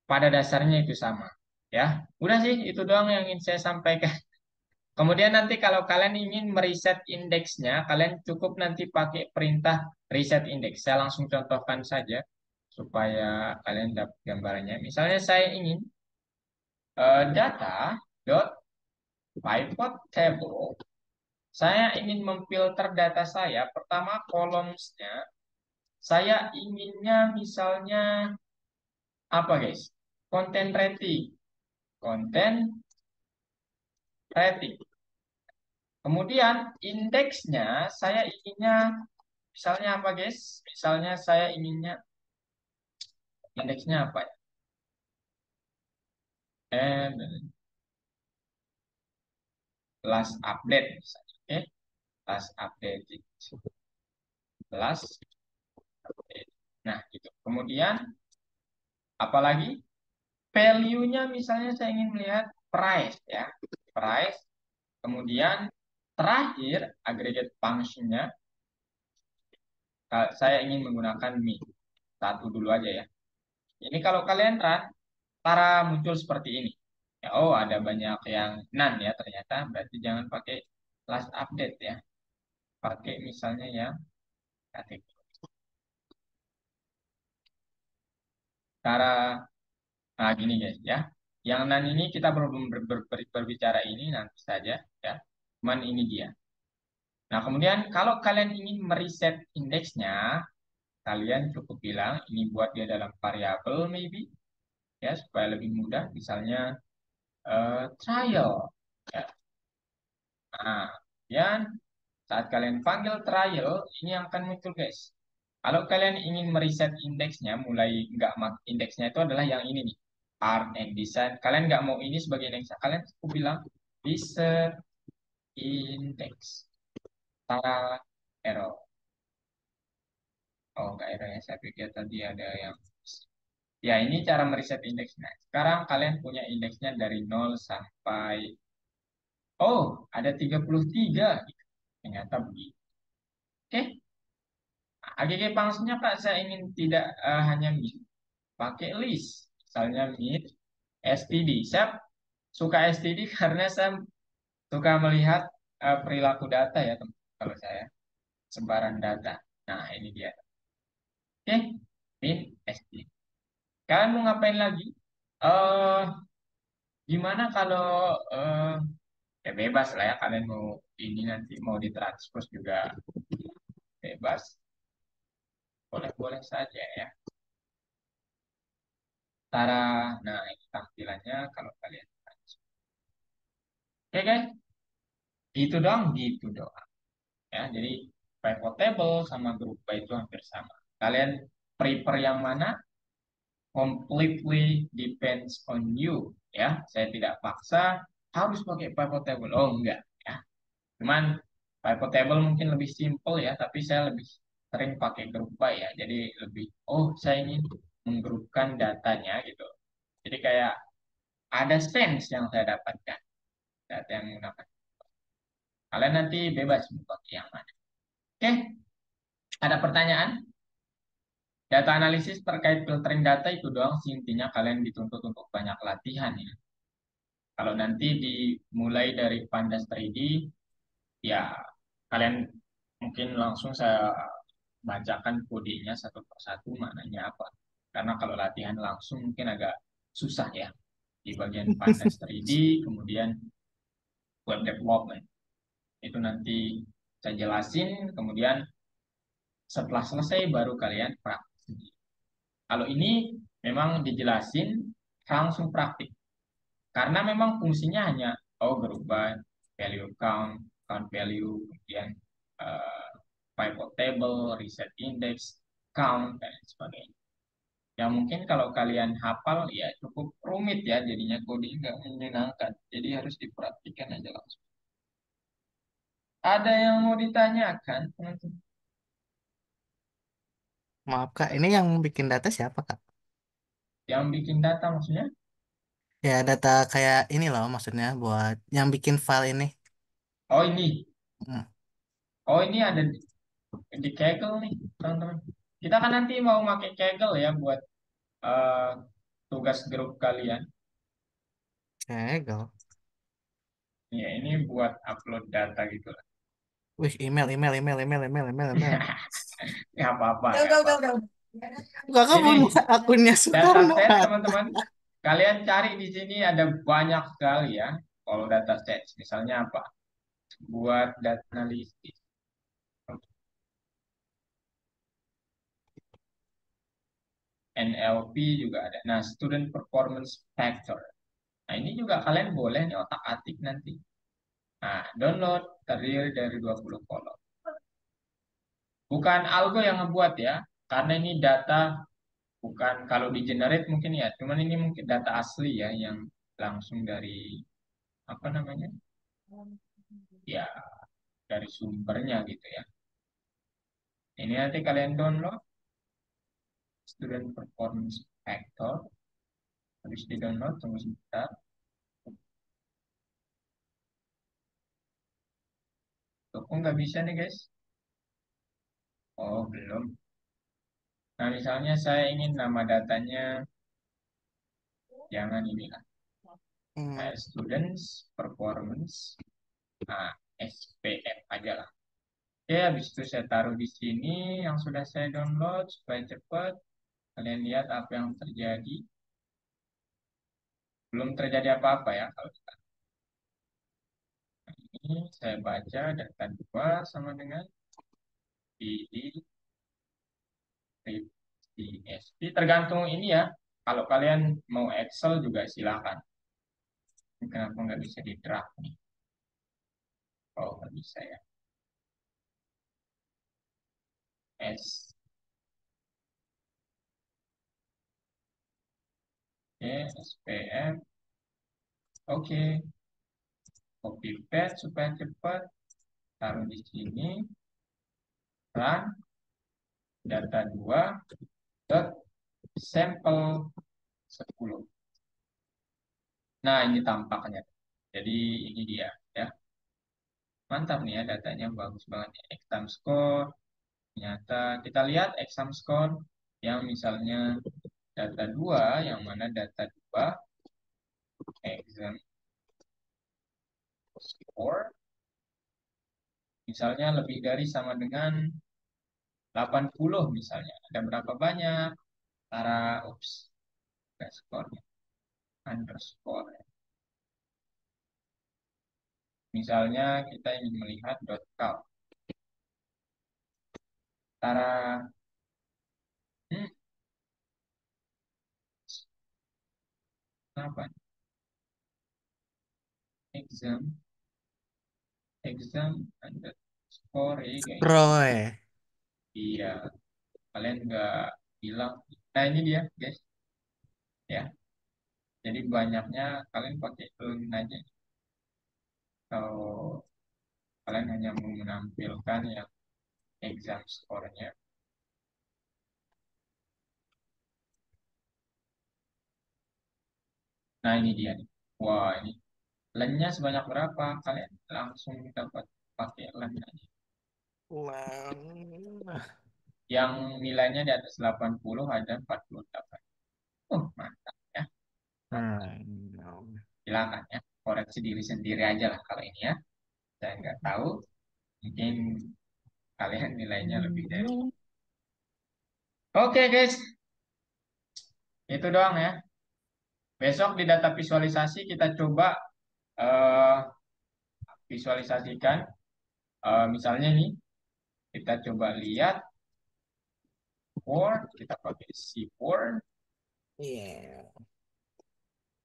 pada dasarnya itu sama ya. Udah sih itu doang yang ingin saya sampaikan. Kemudian nanti kalau kalian ingin mereset indeksnya, kalian cukup nanti pakai perintah reset index. Saya langsung contohkan saja supaya kalian dapat gambarannya. Misalnya saya ingin data dot pivot table. Saya ingin memfilter data saya. Pertama kolomsnya saya inginnya misalnya apa guys? Content rating. Content rating. Kemudian indeksnya saya inginnya misalnya apa guys? Misalnya saya inginnya indeksnya apa ya? And last update misalnya. Oke, last update. Last update. Nah, gitu. Kemudian apalagi value-nya misalnya saya ingin melihat price ya. Price. Kemudian terakhir aggregate function-nya saya ingin menggunakan min. Satu dulu aja ya. Ini kalau kalian run Tara muncul seperti ini. Ya, oh ada banyak yang none ya ternyata. Berarti jangan pakai last update ya. Pakai misalnya yang kategori. Cara gini guys ya. Yang none ini kita belum berbicara ini nanti saja ya. Cuman ini dia. Nah kemudian kalau kalian ingin mereset indeksnya, kalian cukup bilang ini buat dia dalam variabel maybe ya supaya lebih mudah. Misalnya trial. Ya. Nah, kemudian Saat kalian panggil trial, ini yang akan muncul guys. Kalau kalian ingin meriset indeksnya, mulai nggak indeksnya itu adalah yang ini nih, art and design. Kalian nggak mau ini sebagai indeksnya, kalian cukup bilang reset index. Tara error. Oh, nggak error ya, saya pikir tadi ada yang... Ya, ini cara meriset indeksnya. Sekarang kalian punya indeksnya dari 0 sampai... Oh, ada 33. Ternyata begitu. Oke, AGG functionnya Pak, saya ingin tidak hanya mit, pakai list. Misalnya mit std. Saya suka std karena saya suka melihat perilaku data ya teman. Kalau saya sebaran data. Nah, ini dia. Oke, mit std. Kalian mau ngapain lagi? Eh, gimana kalau eh, ya bebas lah ya, kalian mau ini nanti mau ditranspose juga bebas, boleh-boleh saja ya. Tara, nah ini tampilannya kalau kalian transpose. Oke guys, gitu doang ya. Jadi pivot table sama group by itu hampir sama. Kalian prefer yang mana? Completely depends on you ya. Saya tidak paksa harus pakai pivot table. Oh enggak ya. Cuman pivot table mungkin lebih simple ya, tapi saya lebih sering pakai group by ya. Jadi lebih, oh saya ingin menggrupkan datanya gitu. Jadi kayak ada sense yang saya dapatkan, data yang menggunakan. Kalian nanti bebas mau pakai yang mana. Oke, ada pertanyaan? Data analisis terkait filtering data itu doang sih intinya, kalian dituntut untuk banyak latihan ya. Kalau nanti dimulai dari Pandas 3D, ya kalian mungkin langsung saya bacakan kodenya satu persatu maknanya apa. Karena kalau latihan langsung mungkin agak susah ya. Di bagian Pandas 3D, kemudian web development. Itu nanti saya jelasin, kemudian setelah selesai baru kalian praktik. Kalau ini memang dijelasin langsung praktik. Karena memang fungsinya hanya oh berubah value count, count value, kemudian uh, pivot table, reset index, count, dan sebagainya. Yang mungkin kalau kalian hafal ya cukup rumit ya, jadinya coding nggak menyenangkan. Jadi harus diperhatikan aja langsung. Ada yang mau ditanyakan, teman-teman? Maaf Kak, ini yang bikin data siapa Kak? Yang bikin data maksudnya? Ya data kayak ini loh maksudnya buat yang bikin file ini. Oh ini, Hmm. oh ini ada di Kaggle nih, teman-teman. Kita kan nanti mau pakai Kaggle ya buat eh, tugas grup kalian. Segel. Ya, ini buat upload data gitu lah. Wih, email. Ya apa-apa, Gak, ya gak, apa. gak, gak. Kakak Ini belum buka akunnya Soekarno dataset Hatta. teman-teman. Kalian cari di sini ada banyak sekali ya. Kalau dataset, misalnya apa? Buat data analisis. NLP juga ada. Nah, Student Performance Factor. Nah, ini juga kalian boleh nih otak-atik nanti. Nah, download terdiri dari 20 kolom. Bukan algo yang ngebuat ya, karena ini data bukan kalau di generate mungkin ya, cuman ini mungkin data asli ya yang langsung dari apa namanya? Ya, dari sumbernya gitu ya. Ini nanti kalian download Student Performance Factor, habis di download tunggu sebentar. Tuh, kok nggak bisa nih guys? Oh, belum. Nah, misalnya saya ingin nama datanya jangan ini lah. Hmm. Students Performance, nah, SPF aja lah. Oke, habis itu saya taruh di sini yang sudah saya download supaya cepat. Kalian lihat apa yang terjadi. Belum terjadi apa-apa ya kalau kita ini saya baca data 2 sama dengan PD CSV. Tergantung ini ya. Kalau kalian mau Excel juga silakan. Kenapa nggak bisa di draft nih? Oh, nggak bisa ya. S, Oke, SPM. Oke, copy paste supaya cepat. Taruh di sini. Run data 2 dot sampel 10. Nah, ini tampaknya. Jadi ini dia ya. Mantap nih ya, datanya bagus banget ya. Exam score. Ternyata kita lihat exam score yang misalnya data 2, yang mana data 2 exam score misalnya lebih dari sama dengan 80 misalnya. Ada berapa banyak? Para ups, enggak skornya, underscore. Misalnya kita ingin melihat dot count. Tara, hmm, apa? Exam, exam underscore ya guys. Roy. Iya, kalian nggak bilang. Nah ini dia guys, ya. Jadi banyaknya kalian pakai login aja. Kalau kalian hanya mau menampilkan yang exam score-nya. Nah ini dia nih. Wah ini LAN-nya sebanyak berapa? Kalian langsung dapat pakai LAN aja. Wow. Yang nilainya di atas 80 ada 48. Oh, mantap ya. Silakan ya. Koreksi diri sendiri aja lah kalau ini ya. Saya nggak tahu. Mungkin kalian nilainya lebih dari. Oke guys, itu doang ya. Besok di data visualisasi kita coba eh, visualisasikan. Misalnya nih, kita coba lihat Word, kita pakai C4, Iya.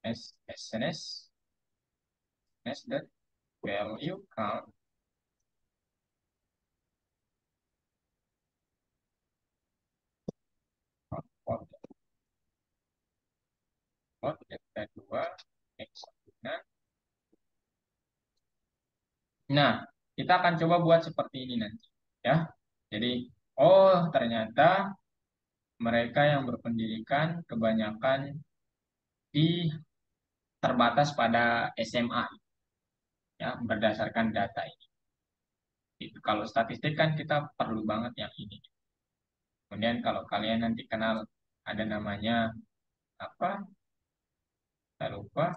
SNS, SNS value count, output, output, data 2, X. Nah, kita akan coba buat seperti ini nanti. Ya, jadi, oh ternyata mereka yang berpendidikan kebanyakan di terbatas pada SMA ya berdasarkan data ini. Itu kalau statistik kan kita perlu banget yang ini. Kemudian kalau kalian nanti kenal ada namanya apa? Saya lupa.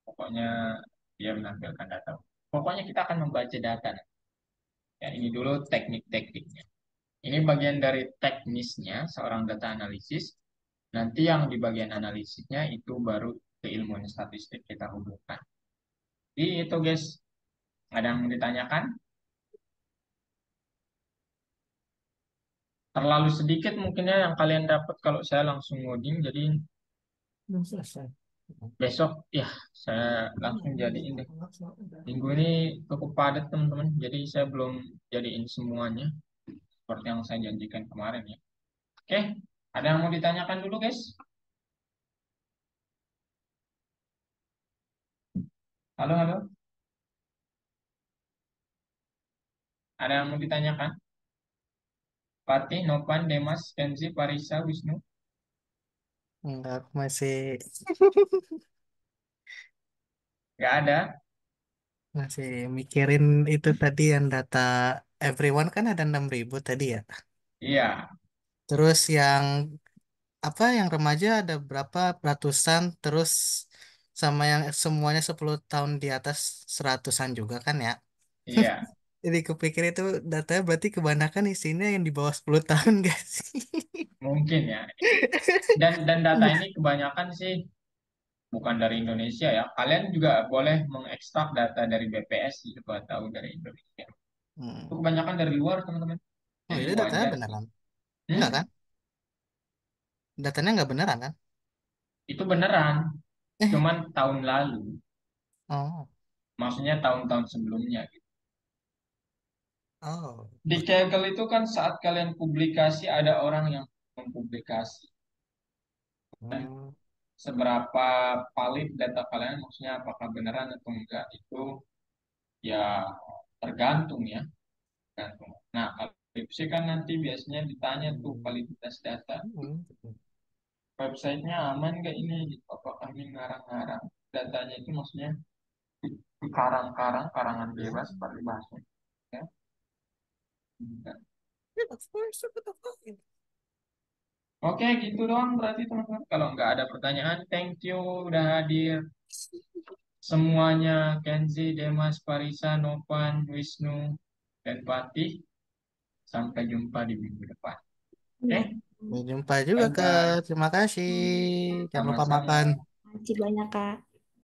Pokoknya dia menampilkan data. Pokoknya kita akan membaca data. Ya, ini dulu teknik-tekniknya. Ini bagian dari teknisnya seorang data analisis. Nanti yang di bagian analisisnya itu baru keilmuan statistik kita hubungkan. Jadi itu guys, ada yang mau ditanyakan? Terlalu sedikit mungkinnya yang kalian dapat kalau saya langsung ngoding. Jadi Belum selesai. besok ya saya langsung jadiin deh. Minggu ini cukup padat teman-teman. Jadi saya belum jadiin semuanya seperti yang saya janjikan kemarin ya. Oke, ada yang mau ditanyakan dulu guys? Halo, halo. Ada yang mau ditanyakan? Fatih, Novan, Demas, Kenzi, Parisa, Wisnu. Enggak, aku masih Nggak ada? masih mikirin itu tadi yang data everyone kan ada 6.000 tadi ya. Iya, Terus yang apa yang remaja ada berapa ratusan, terus sama yang semuanya 10 tahun di atas seratusan juga kan ya. iya. Jadi kupikir itu datanya berarti kebanyakan isinya yang di bawah 10 tahun gak sih? Mungkin ya. Dan data ini kebanyakan sih bukan dari Indonesia ya. Kalian juga boleh mengekstrak data dari BPS, juga tahu dari Indonesia. Itu Hmm. kebanyakan dari luar, teman-teman. Oh Jadi itu datanya wajar sih. beneran? Hmm? Enggak kan? Datanya nggak beneran kan? Itu beneran. Eh, Cuman tahun lalu. oh. Maksudnya tahun-tahun sebelumnya gitu. Oh, Di oke. Kaggle itu kan saat kalian publikasi ada orang yang mempublikasi. Dan Hmm, seberapa valid data kalian, maksudnya apakah beneran atau enggak, itu ya tergantung ya. Tergantung. Nah, kalau skripsi kan nanti biasanya ditanya tuh hmm, validitas data. hmm, Websitenya aman nggak ini? Gitu. Apakah ini ngarang-ngarang? Datanya itu maksudnya dikarang-karang, karangan ya. bebas, paribasnya. Ya. Yeah, of course, of course. Oke, gitu doang berarti teman-teman. Kalau nggak ada pertanyaan, thank you udah hadir semuanya. Kenzi, Demas, Parisa, Novan, Wisnu, dan Patih. Sampai jumpa di minggu depan. Oke, Ya. Sampai jumpa juga, Kak. bye-bye. Terima kasih. Jangan lupa Sama-sama. makan. Makasih banyak, Kak.